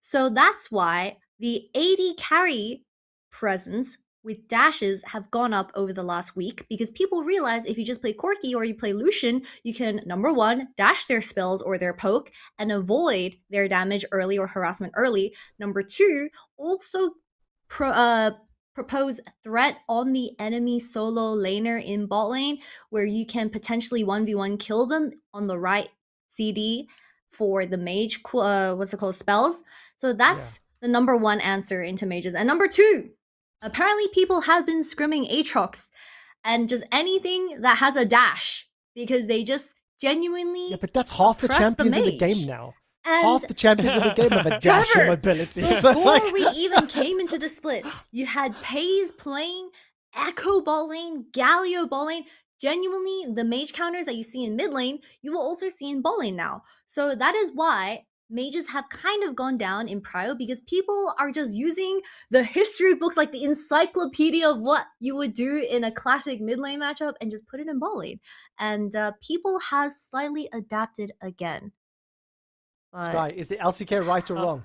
So that's why the AD carry presence with dashes have gone up over the last week, because people realize if you just play Corki or you play Lucian, you can, number one, dash their spells or their poke and avoid their damage early or harassment early. Number two, also propose threat on the enemy solo laner in bot lane, where you can potentially 1v1 kill them on the right CD for the mage, spells. So that's the number one answer into mages. And number two, apparently people have been scrimming Aatrox and just anything that has a dash, because they just genuinely
but that's half the champions in the game now. And half the champions in the game have a dash mobility.
Before we even came into the split, you had Pays playing Echo bot lane, Galio bot lane. Genuinely, the mage counters that you see in mid lane, you will also see in bot lane now. So that is why mages have kind of gone down in prio, because people are just using the history books, like the encyclopedia of what you would do in a classic mid lane matchup, and just put it in bot lane. And people have slightly adapted again.
But Sky, is the LCK right or wrong?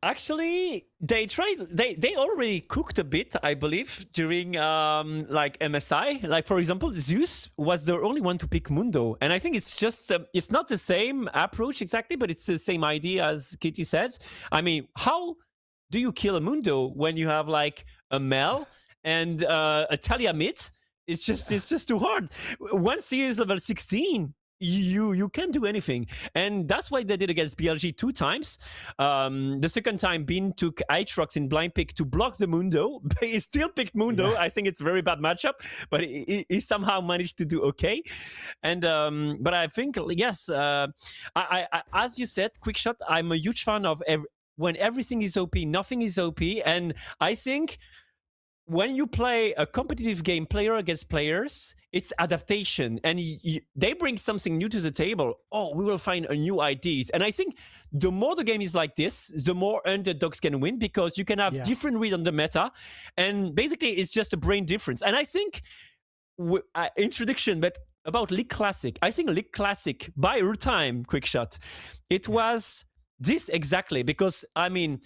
Actually, they already cooked a bit, I believe, during like MSI. Like, for example, Zeus was the only one to pick Mundo, and I think it's just it's not the same approach exactly, but it's the same idea as Kitty says. I mean, how do you kill a Mundo when you have like a Mel and a Talia mid? It's just too hard. Once he is level 16. You can't do anything, and that's why they did against BLG 2 times. The second time, Bean took Aatrox in blind pick to block the Mundo, but he still picked Mundo. I think it's a very bad matchup, but he somehow managed to do okay. And but I think yes, I as you said, Quickshot, I'm a huge fan of when everything is OP, nothing is OP, and I think when you play a competitive game, player against players, it's adaptation, and they bring something new to the table. Oh, we will find a new ideas. And I think the more the game is like this, the more underdogs can win, because you can have different read on the meta, and basically it's just a brain difference. And I think introduction, but about League Classic, I think League Classic by your time, Quickshot, it was this exactly, because I mean,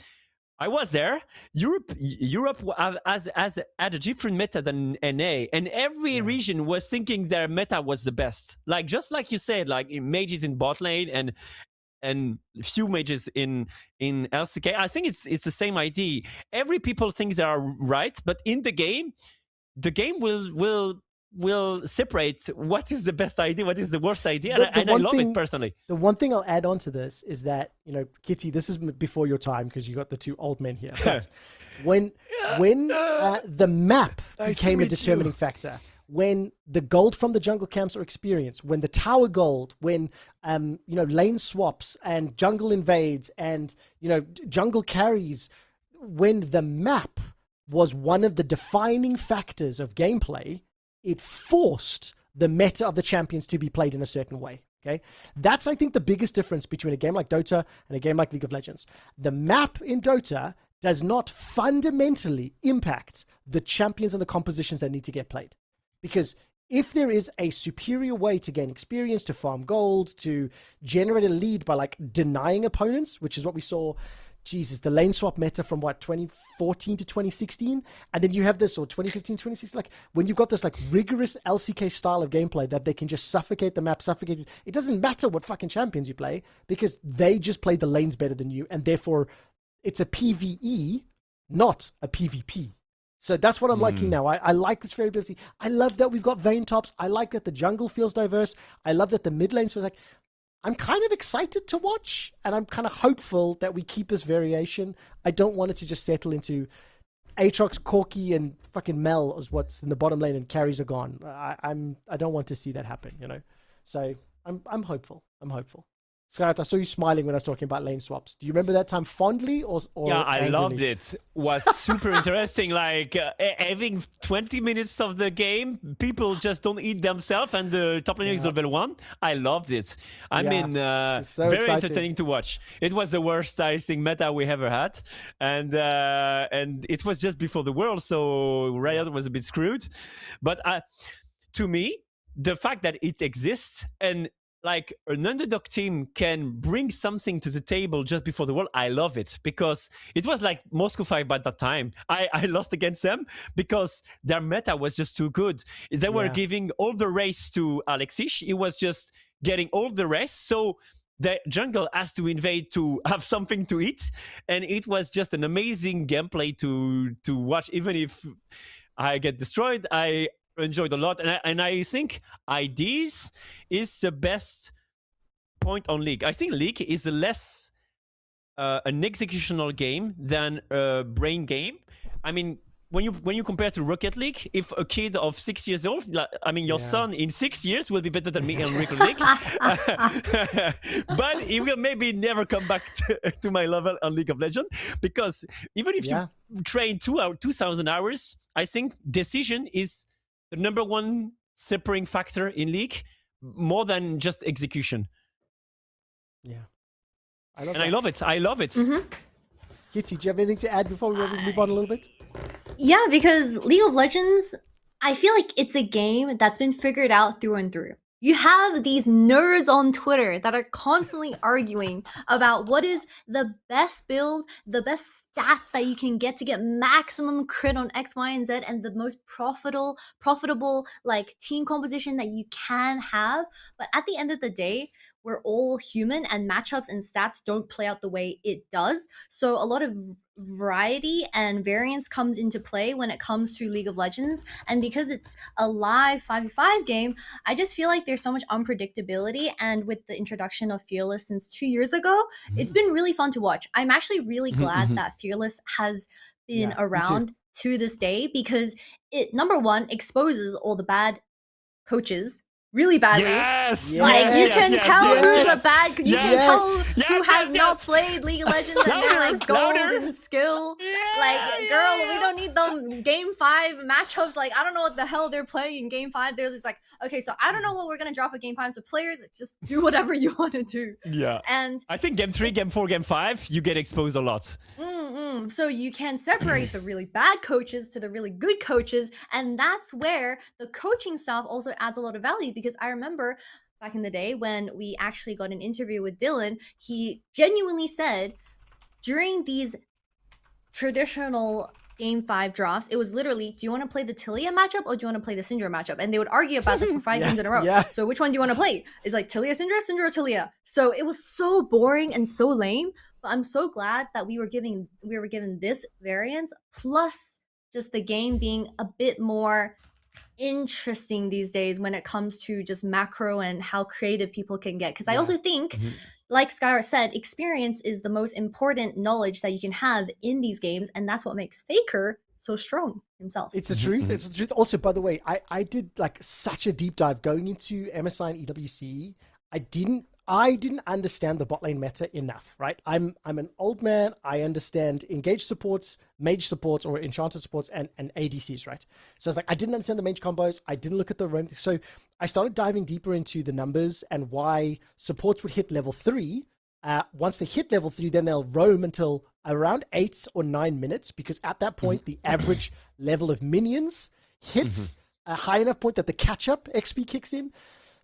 I was there. Europe has had a different meta than NA, and every region was thinking their meta was the best. Like, just like you said, like mages in bot lane and few mages in LCK. I think it's the same idea. Every people think they are right, but in the game will separate what is the best idea, what is the worst idea, and I love it personally.
The one thing I'll add on to this is that, you know, Kitty, this is before your time because you got the two old men here. But when the map became a determining factor, when the gold from the jungle camps are experienced, when the tower gold, when lane swaps and jungle invades and jungle carries, when the map was one of the defining factors of gameplay, it forced the meta of the champions to be played in a certain way. Okay, that's, I think, the biggest difference between a game like Dota and a game like League of Legends. The map in Dota does not fundamentally impact the champions and the compositions that need to get played. Because if there is a superior way to gain experience, to farm gold, to generate a lead by like denying opponents, which is what we saw Jesus, the lane swap meta from what, 2014 to 2016? And then you have this, or 2015, 2016, like when you've got this like rigorous LCK style of gameplay that they can just suffocate the map, suffocate. It doesn't matter what fucking champions you play because they just play the lanes better than you. And therefore it's a PvE, not a PvP. So that's what I'm liking now. I like this variability. I love that we've got Vayne tops. I like that the jungle feels diverse. I love that the mid lanes feels like... I'm kind of excited to watch, and I'm kind of hopeful that we keep this variation. I don't want it to just settle into Aatrox, Corki, and fucking Mel as what's in the bottom lane and carries are gone. I don't want to see that happen, you know. So I'm hopeful. I'm hopeful. Skyyart, I saw you smiling when I was talking about lane swaps. Do you remember that time fondly or
yeah, I
angrily?
loved it. Was super interesting. Like having 20 minutes of the game, people just don't eat themselves, and the top lane is level 1. I loved it. I mean,
so
very
exciting.
entertaining to watch. It was the worst, I think, meta we ever had, and it was just before the World, so Riot was a bit screwed. But to me, the fact that it exists and like an underdog team can bring something to the table just before the World, I love it, because it was like Moscow 5 by that time. I lost against them because their meta was just too good. They were giving all the race to Alexish. He was just getting all the rest. So the jungle has to invade to have something to eat. And it was just an amazing gameplay to watch. Even if I get destroyed, I enjoyed a lot, and I think IDs is the best point on League. I think League is less an executional game than a brain game. I mean, when you compare to Rocket League, if a kid of 6 years old, I mean, your son in 6 years will be better than me in Rocket League, but he will maybe never come back to my level on League of Legends, because even if you train 2,000 hours, I think decision is the number one separating factor in League, more than just execution.
Yeah. I love it.
I love it.
Mm-hmm.
Kitty, do you have anything to add before we move on a little bit?
Yeah, because League of Legends, I feel like it's a game that's been figured out through and through. You have these nerds on Twitter that are constantly arguing about what is the best build, the best stats that you can get to get maximum crit on X, Y, and Z, and the most profitable like team composition that you can have. But at the end of the day, we're all human, and matchups and stats don't play out the way it does. So a lot of variety and variance comes into play when it comes to League of Legends. And because it's a live 5v5 game, I just feel like there's so much unpredictability. And with the introduction of Fearless since 2 years ago, it's been really fun to watch. I'm actually really glad that Fearless has been around to this day, because it, number one, exposes all the bad coaches really badly.
Yes!
Like, you can tell who's
yes.
a bad, you can tell who has not
yes.
played League of Legends and they're like gold in skill. Like, girl, we don't need them game 5 matchups. Like, I don't know what the hell they're playing in game 5. They're just like, okay, so I don't know what we're gonna draw for game 5. So players, just do whatever you want to do.
Yeah.
And
I think game 3, game 4, game 5, you get exposed a lot.
So you can separate the really bad coaches to the really good coaches, and that's where the coaching staff also adds a lot of value. Because I remember back in the day when we actually got an interview with Dylan, he genuinely said during these traditional game 5 drafts, it was literally, do you want to play the Tilia matchup or do you want to play the Syndra matchup? And they would argue about this for 5 games in a row. So which one do you want to play? It's like Tilia Syndra, Syndra or Tilia. So it was so boring and so lame, but I'm so glad that we were given this variance, plus just the game being a bit more interesting these days when it comes to just macro and how creative people can get. Because I also think, like Skyyart said, experience is the most important knowledge that you can have in these games, and that's what makes Faker so strong himself.
It's the truth. It's the truth. Also, by the way, I did like such a deep dive going into MSI and EWC. I didn't understand the bot lane meta enough, right? I'm an old man. I understand engage supports, mage supports, or enchanter supports, and ADCs, right? So it's like, I didn't understand the mage combos. I didn't look at the run. So I started diving deeper into the numbers and why supports would hit level 3. Once they hit level 3, then they'll roam until around 8 or 9 minutes, because at that point, the average level of minions hits a high enough point that the catch-up XP kicks in.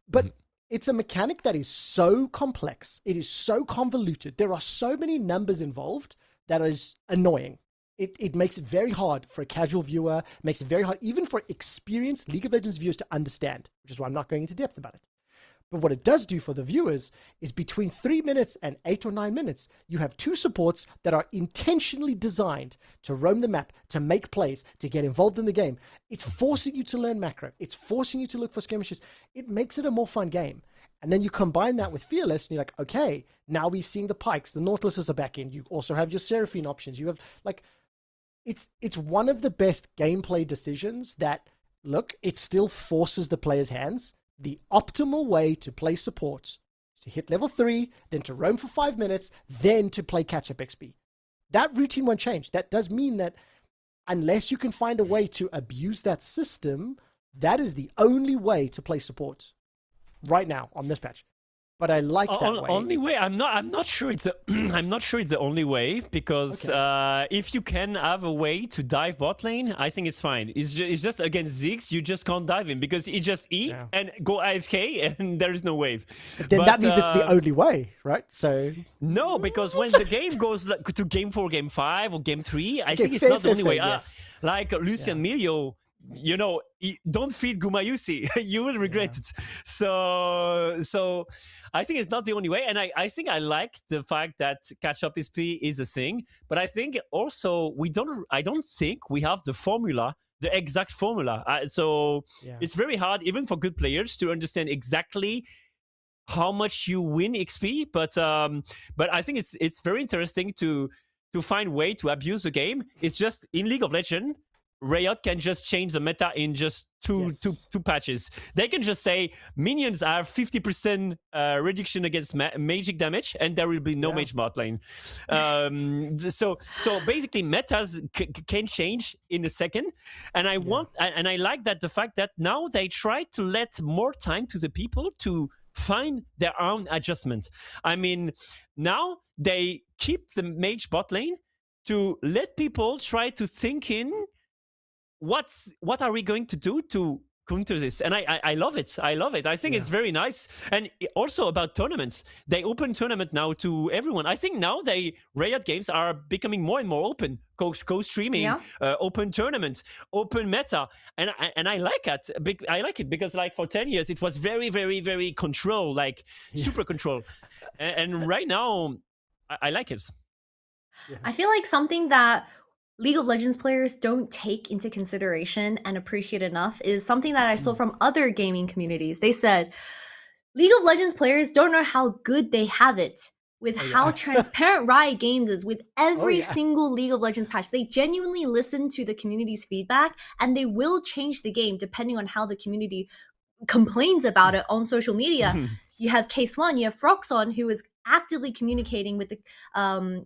But it's a mechanic that is so complex. It is so convoluted. There are so many numbers involved that is annoying. It makes it very hard for a casual viewer, makes it very hard even for experienced League of Legends viewers to understand, which is why I'm not going into depth about it. But what it does do for the viewers is between 3 minutes and 8 or 9 minutes, you have two supports that are intentionally designed to roam the map, to make plays, to get involved in the game. It's forcing you to learn macro. It's forcing you to look for skirmishes. It makes it a more fun game. And then you combine that with Fearless, and you're like, okay, now we're seeing the Pikes, the Nautiluses are back in. You also have your Seraphine options. You have, like, it's one of the best gameplay decisions that, look, it still forces the player's hands. The optimal way to play support is to hit level 3, then to roam for 5 minutes, then to play catch-up XP. That routine won't change. That does mean that unless you can find a way to abuse that system, that is the only way to play support right now on this patch. But I like that way.
Only way. I'm not sure it's I'm not sure it's the only way, because if you can have a way to dive bot lane, I think it's fine. It's just against Ziggs, you just can't dive him because he just E and go AFK and there is no wave.
But then that means it's the only way, right? So
no, because when the game goes to game 4, game 5, or game 3, I think it's not the only way.
Yes.
Like Lucian Milio, you know, don't feed Gumayusi. You will regret it. So I think it's not the only way. And I think I like the fact that catch-up SP is a thing. But I think also I don't think we have the formula, the exact formula. So it's very hard, even for good players, to understand exactly how much you win XP. But I think it's very interesting to find way to abuse the game. It's just in League of Legends, Riot can just change the meta in just two patches. They can just say minions are 50% reduction against magic damage, and there will be no mage bot lane. So basically, metas can change in a second, and I like that the fact that now they try to let more time to the people to find their own adjustment. I mean, now they keep the mage bot lane to let people try to think in what are we going to do to counter this? And I love it. I think it's very nice. And also about tournaments, they open tournament now to everyone. I think now Riot Games are becoming more and more open. Co-streaming, open tournament, open meta, and I like it. I like it because, like, for 10 years it was very, very, very control, like super control, and right now I like it.
I feel like something that League of Legends players don't take into consideration and appreciate enough is something that I saw from other gaming communities. They said League of Legends players don't know how good they have it with how transparent Riot Games is with every single League of Legends patch. They genuinely listen to the community's feedback, and they will change the game depending on how the community complains about it on social media. You have Case One, you have Froxon, who is actively communicating with the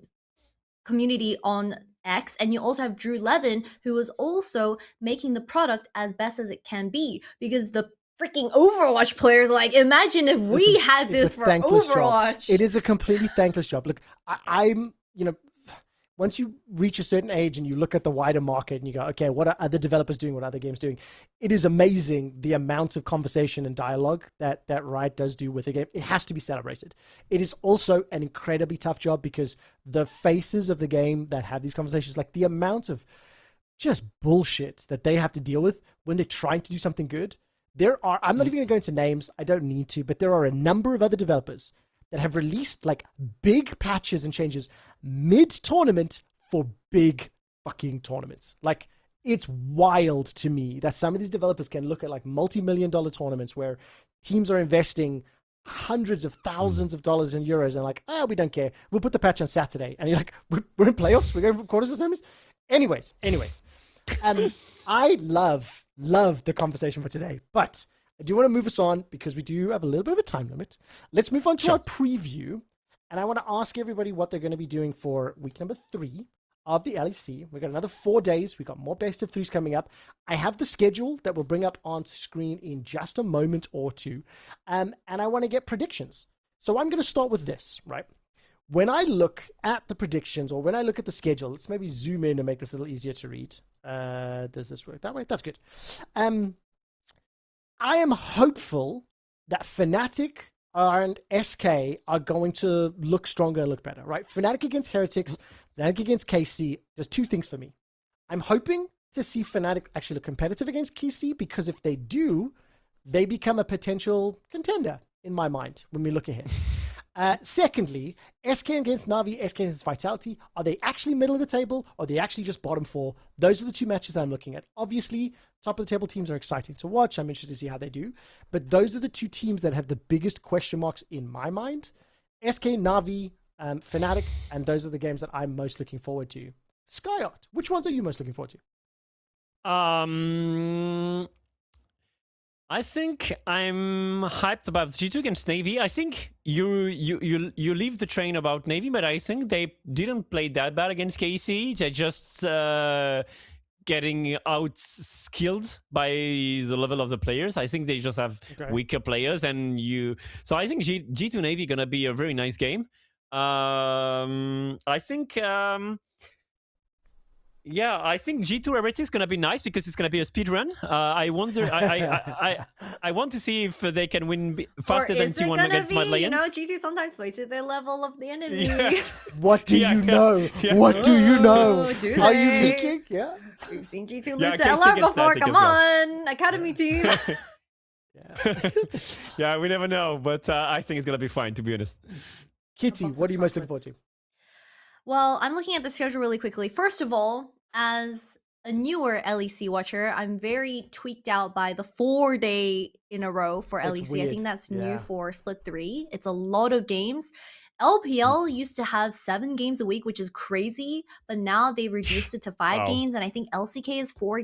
community on X, and you also have Drew Levin, who is also making the product as best as it can be, because the freaking Overwatch players, like, imagine if we had this for Overwatch.
Job. It is a completely thankless job. Look, I'm, once you reach a certain age and you look at the wider market and you go, okay, what are other developers doing? What are other games doing? It is amazing the amount of conversation and dialogue that Riot does do with a game. It has to be celebrated. It is also an incredibly tough job because the faces of the game that have these conversations, like the amount of just bullshit that they have to deal with when they're trying to do something good. I'm not even going to go into names. I don't need to, but there are a number of other developers that have released like big patches and changes mid-tournament for big fucking tournaments. Like, it's wild to me that some of these developers can look at like multi-million-dollar tournaments where teams are investing hundreds of thousands of dollars and euros and like, we don't care. We'll put the patch on Saturday. And you're like, we're in playoffs? We're going for quarters or semis? Anyways. I love the conversation for today, but I do want to move us on because we do have a little bit of a time limit. Let's move on to our preview. And I want to ask everybody what they're going to be doing for week number 3 of the LEC. We've got another 4 days. We've got more best of 3s coming up. I have the schedule that we'll bring up on screen in just a moment or two. And I want to get predictions. So I'm going to start with this, right? When I look at the predictions or when I look at the schedule, let's maybe zoom in and make this a little easier to read. Does this work that way? That's good. I am hopeful that Fnatic and SK are going to look stronger and look better, right? Fnatic against Heretics, Fnatic against KC does two things for me. I'm hoping to see Fnatic actually look competitive against KC, because if they do, they become a potential contender in my mind when we look ahead. Secondly, SK against Na'Vi, SK against Vitality, are they actually middle of the table, or are they actually just bottom four? Those are the two matches that I'm looking at. Obviously, top of the table teams are exciting to watch. I'm interested to see how they do. But those are the two teams that have the biggest question marks in my mind. SK, Na'Vi, Fnatic, and those are the games that I'm most looking forward to. Skyyart, which ones are you most looking forward to?
I think I'm hyped about G2 against Navy. I think you leave the train about Navy, but I think they didn't play that bad against KC. They're just getting out skilled by the level of the players. I think they just have weaker players, and so I think G2 Navy gonna be a very nice game. I think. Yeah, I think G2 Heretics is gonna be nice because it's gonna be a speed run. I wonder. I want to see if they can win faster than T1 against Mad Lion.
You know, G2 sometimes plays at their level of the enemy.
Yeah.
What do you know? Yeah. What do you know? Are you leaking? Yeah.
We've seen G2 lose to LR before. Come on, Academy team.
Yeah, we never know, but I think it's gonna be fine, to be honest.
Kitty, what are you most looking forward to?
Well, I'm looking at the schedule really quickly. First of all, as a newer LEC watcher, I'm very tweaked out by the 4-day in a row for LEC. Weird. I think that's new for Split 3. It's a lot of games. LPL used to have 7 games a week, which is crazy, but now they've reduced it to 5 games, and I think LCK is 4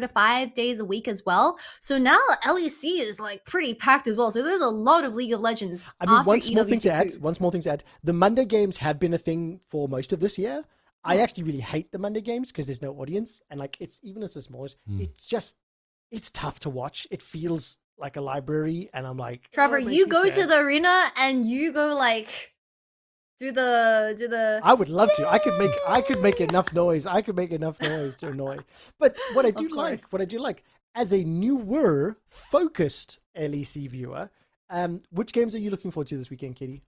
to 5 days a week as well. So now LEC is like pretty packed as well. So there's a lot of League of Legends.
I mean, one small thing to add. The Monday games have been a thing for most of this year. I actually really hate the Monday games because there's no audience, and like it's even as the smallest, it's tough to watch. It feels like a library, and I'm like,
Trevor, you go to the arena and you go like do the
I would love to. I could make enough noise. I could make enough noise to annoy. But what I do like, as a newer, focused LEC viewer, which games are you looking forward to this weekend, Kitty?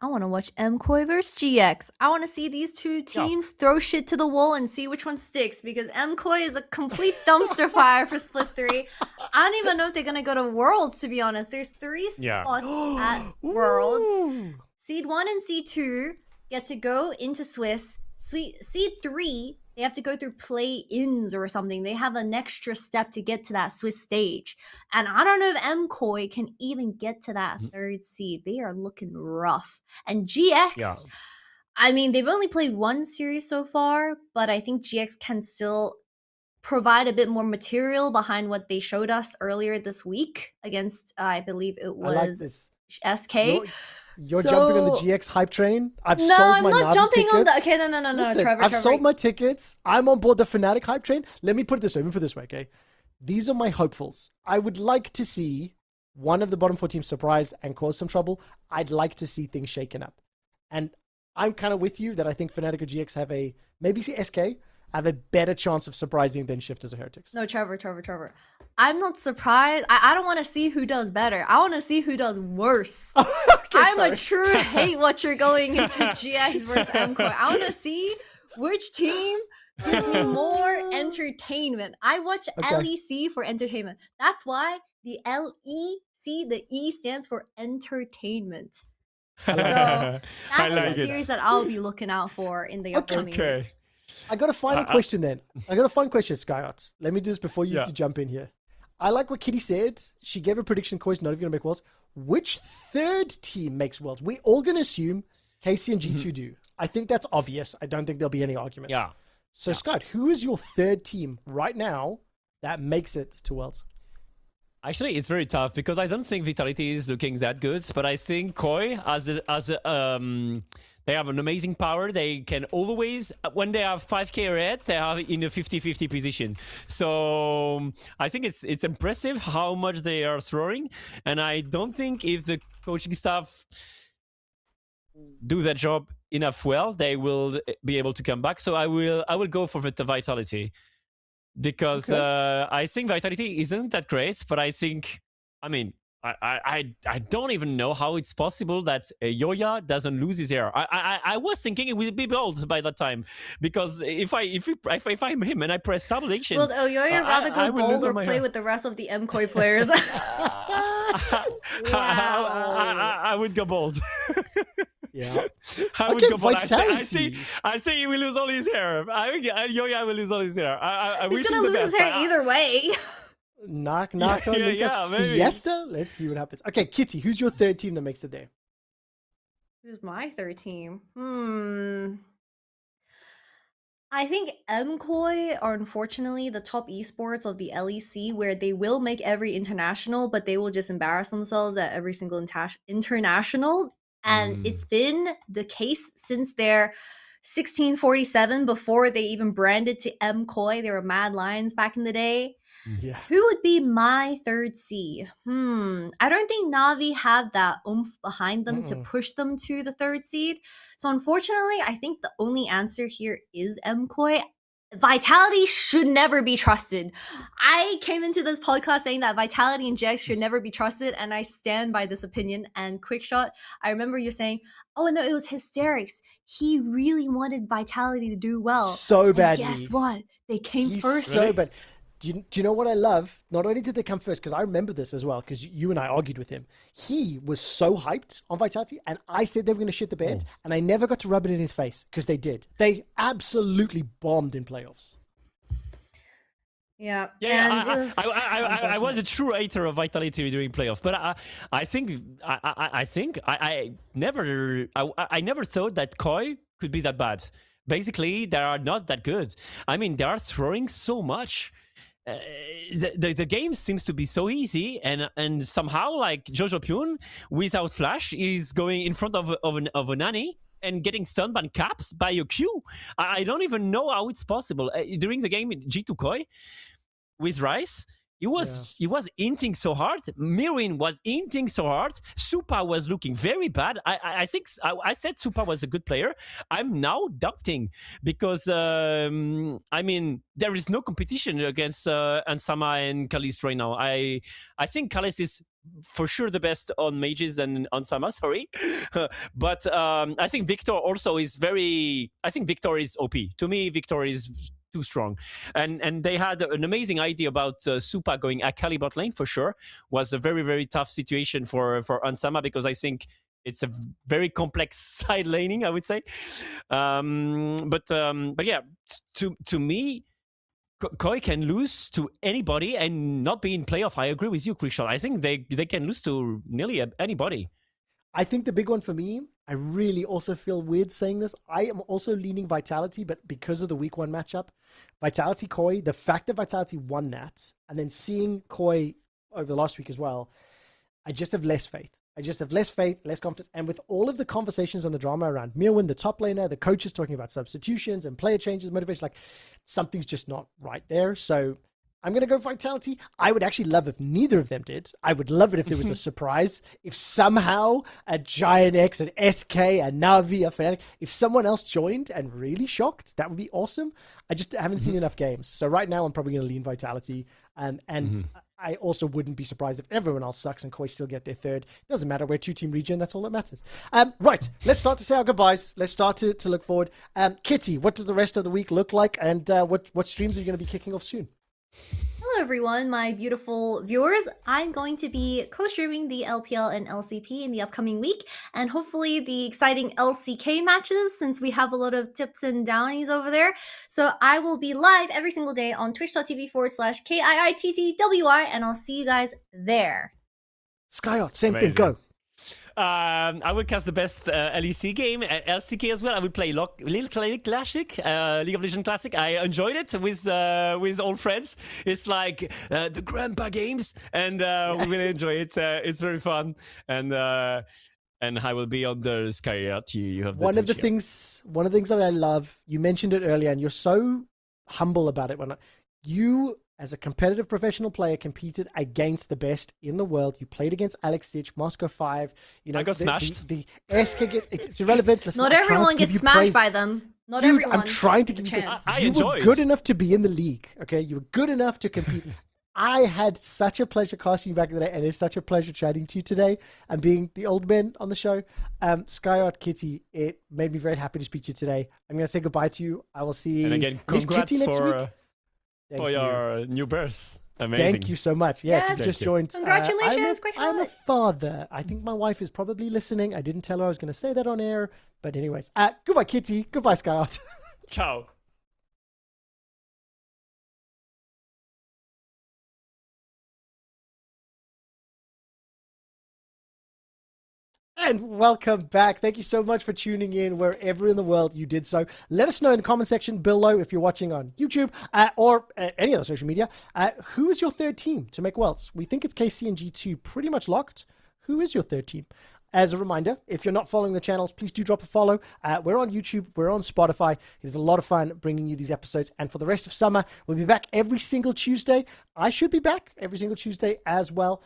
I want to watch MKOI versus GX. I want to see these two teams throw shit to the wall and see which one sticks, because MKOI is a complete dumpster fire for Split 3. I don't even know if they're going to go to Worlds, to be honest. There's 3 spots at Worlds. Seed 1 and Seed 2 get to go into Swiss. Seed 3, they have to go through play-ins or something. They have an extra step to get to that Swiss stage. And I don't know if MKOI can even get to that 3rd seed. They are looking rough. And GX, I mean, they've only played 1 series so far, but I think GX can still provide a bit more material behind what they showed us earlier this week against, I believe it was SK.
You're jumping on the GX hype train. I'm not jumping on the.
Okay, no,
Listen,
Trevor.
I've sold my tickets. I'm on board the Fnatic hype train. Let me put it this way. Okay, these are my hopefuls. I would like to see one of the bottom 4 teams surprise and cause some trouble. I'd like to see things shaken up, and I'm kind of with you that I think Fnatic or GX have maybe SK have a better chance of surprising than Shifters or Heretics.
No, Trevor. I'm not surprised. I don't want to see who does better. I want to see who does worse. I'm a true hate watcher going into GX versus MKOI. I want to see which team gives me more entertainment. I watch LEC for entertainment. That's why the LEC, the E stands for entertainment. So that's the series that I'll be looking out for in the upcoming week.
I got a final question then. Skyyart. Let me do this before you jump in here. I like what Kitty said. She gave a prediction, Koi's not even going to make Worlds. Which 3rd team makes Worlds? We're all going to assume KC and G2 do. I think that's obvious. I don't think there'll be any arguments.
Yeah.
So, Skyyart, who is your 3rd team right now that makes it to Worlds?
Actually, it's very tough because I don't think Vitality is looking that good, but I think Koi they have an amazing power. They can always, when they have 5k ahead, they are in a 50-50 position. So I think it's impressive how much they are throwing. And I don't think if the coaching staff do that job enough well, they will be able to come back. So I will go for the Vitality. Because I think Vitality isn't that great, but I think, I don't even know how it's possible that Yoya doesn't lose his hair. I was thinking it would be bald by that time, because if I'm him and I press tab addiction,
Will Yoya rather go bald or play
hair.
with the rest of the MKOI players?
I would go bald.
Yeah.
I would
Okay,
go bald.
vitality.
I see he will lose all his hair. Yoya will lose all his hair. I
He's
wish
gonna
him the
lose his
best.
hair either way.
Knock on Lucas
maybe.
Fiesta. Let's see what happens. Okay, Kitty, who's your third team that makes it there?
Who's my third team? I think MKOI are unfortunately the top esports of the LEC, where they will make every international, but they will just embarrass themselves at every single international. And it's been the case since their 1647, before they even branded to MKOI. They were Mad Lions back in the day.
Yeah.
Who would be my third C? I don't think Na'Vi have that oomph behind them to push them to the third seed. So unfortunately, I think the only answer here is MKOI. Vitality should never be trusted. I came into this podcast saying that Vitality and GX should never be trusted, and I stand by this opinion. And Quickshot, I remember you saying, oh no, it was hysterics. He really wanted Vitality to do well.
So badly.
Guess what? They came first.
So bad. Do you know what I love? Not only did they come first, because I remember this as well, because you and I argued with him. He was so hyped on Vitality, and I said they were going to shit the bed, and I never got to rub it in his face, because they did. They absolutely bombed in playoffs.
Yeah,
Yeah,
and
I was a true hater of Vitality during playoff, but I never thought that KOI could be that bad. Basically, they are not that good. I mean, they are throwing so much. The game seems to be so easy, and somehow, like Jojo Pyun without flash is going in front of a nanny and getting stunned by caps by a Q. I don't even know how it's possible. During the game in G2 KOI with Rice, he was hinting so hard. Mirin was hinting so hard. Supa was looking very bad. I think I said Supa was a good player. I'm now doubting, because I mean, there is no competition against Ansama and Kalis right now. I think Kalis is for sure the best on mages and on Sama, sorry. But I think Victor also is I think Victor is OP. To me, Victor is too strong. And they had an amazing idea about Supa going Akali bot lane, for sure. Was a very, very tough situation for Ansama, because I think it's a very complex side laning, I would say. But yeah, to me, KOI can lose to anybody and not be in playoff. I agree with you, Quickshot. I think they can lose to nearly anybody.
I think the big one for me, I really also feel weird saying this. I am also leaning Vitality, but because of the week one matchup, Vitality KOI, the fact that Vitality won that, and then seeing KOI over the last week as well, I just have less faith. I just have less faith, less confidence. And with all of the conversations and the drama around Mirwin, the top laner, the coaches talking about substitutions and player changes, motivation, like something's just not right there. So I'm going to go Vitality. I would actually love if neither of them did. I would love it if there was a surprise. If somehow a Giant X, an SK, a Na'Vi, a Fnatic, if someone else joined and really shocked, that would be awesome. I just haven't seen enough games. So right now I'm probably going to lean Vitality. And I also wouldn't be surprised if everyone else sucks and KOI still get their third. It doesn't matter. We're a two-team region. That's all that matters. Right. Let's start to say our goodbyes. Let's start to look forward. Kitty, what does the rest of the week look like? And what streams are you going to be kicking off soon?
Hello everyone, my beautiful viewers. I'm going to be co-streaming the LPL and LCP in the upcoming week, and hopefully the exciting LCK matches, since we have a lot of tips and downies over there. So I will be live every single day on twitch.tv/KIITTWI, and I'll see you guys there.
Skyyart, same
Amazing.
thing, go.
I would cast the best LEC game, LCK as well. I would play League of Legends Classic. I enjoyed it with old friends. It's like the grandpa games, and we really enjoy it. It's very fun, and I will be on the Skyyart. You have the
One of the things that I love. You mentioned it earlier, and you're so humble about it. You, as a competitive professional player, competed against the best in the world. You played against Alex Stitch, Moscow 5. You know,
I got smashed.
The SK gets, it's irrelevant. Listen,
Not everyone gets smashed by them. Not
Dude,
everyone.
I'm trying to give you
chance.
I
you were
enjoyed.
good enough to be in the league, okay? You were good enough to compete. I had such a pleasure casting you back in the day, and it's such a pleasure chatting to you today and being the old man on the show. Skyyart, Kitty, it made me very happy to speak to you today. I'm going to say goodbye to you. I will see
And again,
Miss
congrats
Kitty next week.
for your new birth. Amazing.
Thank you so much. Yes,
Yes.
you've just
Thank you.
joined.
Congratulations,
I'm a
Quickshot.
father. I think my wife is probably listening. I didn't tell her I was going to say that on air. But anyways, goodbye, Kitty. Goodbye, Skyyart.
Ciao.
And welcome back. Thank you so much for tuning in wherever in the world you did so. Let us know in the comment section below if you're watching on YouTube or any other social media. Who is your third team to make Worlds? We think it's KC and G2 pretty much locked. Who is your third team? As a reminder, if you're not following the channels, please do drop a follow. We're on YouTube. We're on Spotify. It is a lot of fun bringing you these episodes. And for the rest of summer, we'll be back every single Tuesday. I should be back every single Tuesday as well.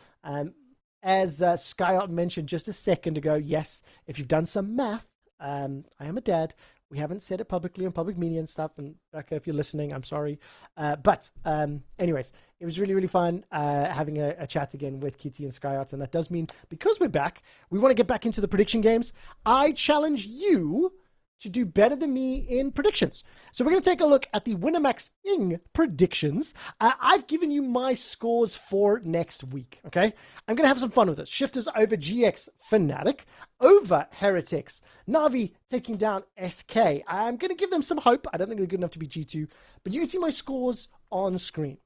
As Skyyart mentioned just a second ago, yes, if you've done some math, I am a dad. We haven't said it publicly on public media and stuff. And Becca, if you're listening, I'm sorry. But anyways, it was really, really fun having a chat again with Kitty and Skyyart. And that does mean because we're back, we want to get back into the prediction games. I challenge you to do better than me in predictions. So we're going to take a look at the Winamax Ing predictions. I've given you my scores for next week, okay? I'm going to have some fun with this. Shifters over GX Fnatic, over Heretics, Na'Vi taking down SK. I'm going to give them some hope. I don't think they're good enough to be G2, but you can see my scores on screen.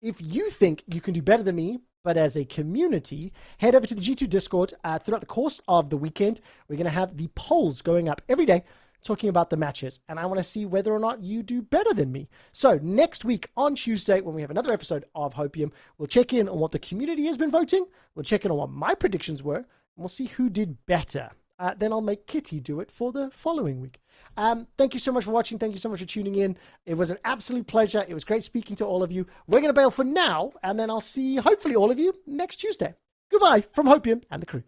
If you think you can do better than me, but as a community, head over to the G2 Discord. Throughout the course of the weekend, we're going to have the polls going up every day talking about the matches, and I want to see whether or not you do better than me. So next week on Tuesday, when we have another episode of HopEUm, we'll check in on what the community has been voting, we'll check in on what my predictions were, and we'll see who did better. Then I'll make Kitty do it for the following week. Thank you so much for watching. Thank you so much for tuning in. It was an absolute pleasure. It was great speaking to all of you. We're going to bail for now, and then I'll see hopefully all of you next Tuesday. Goodbye from HopEUm and the crew.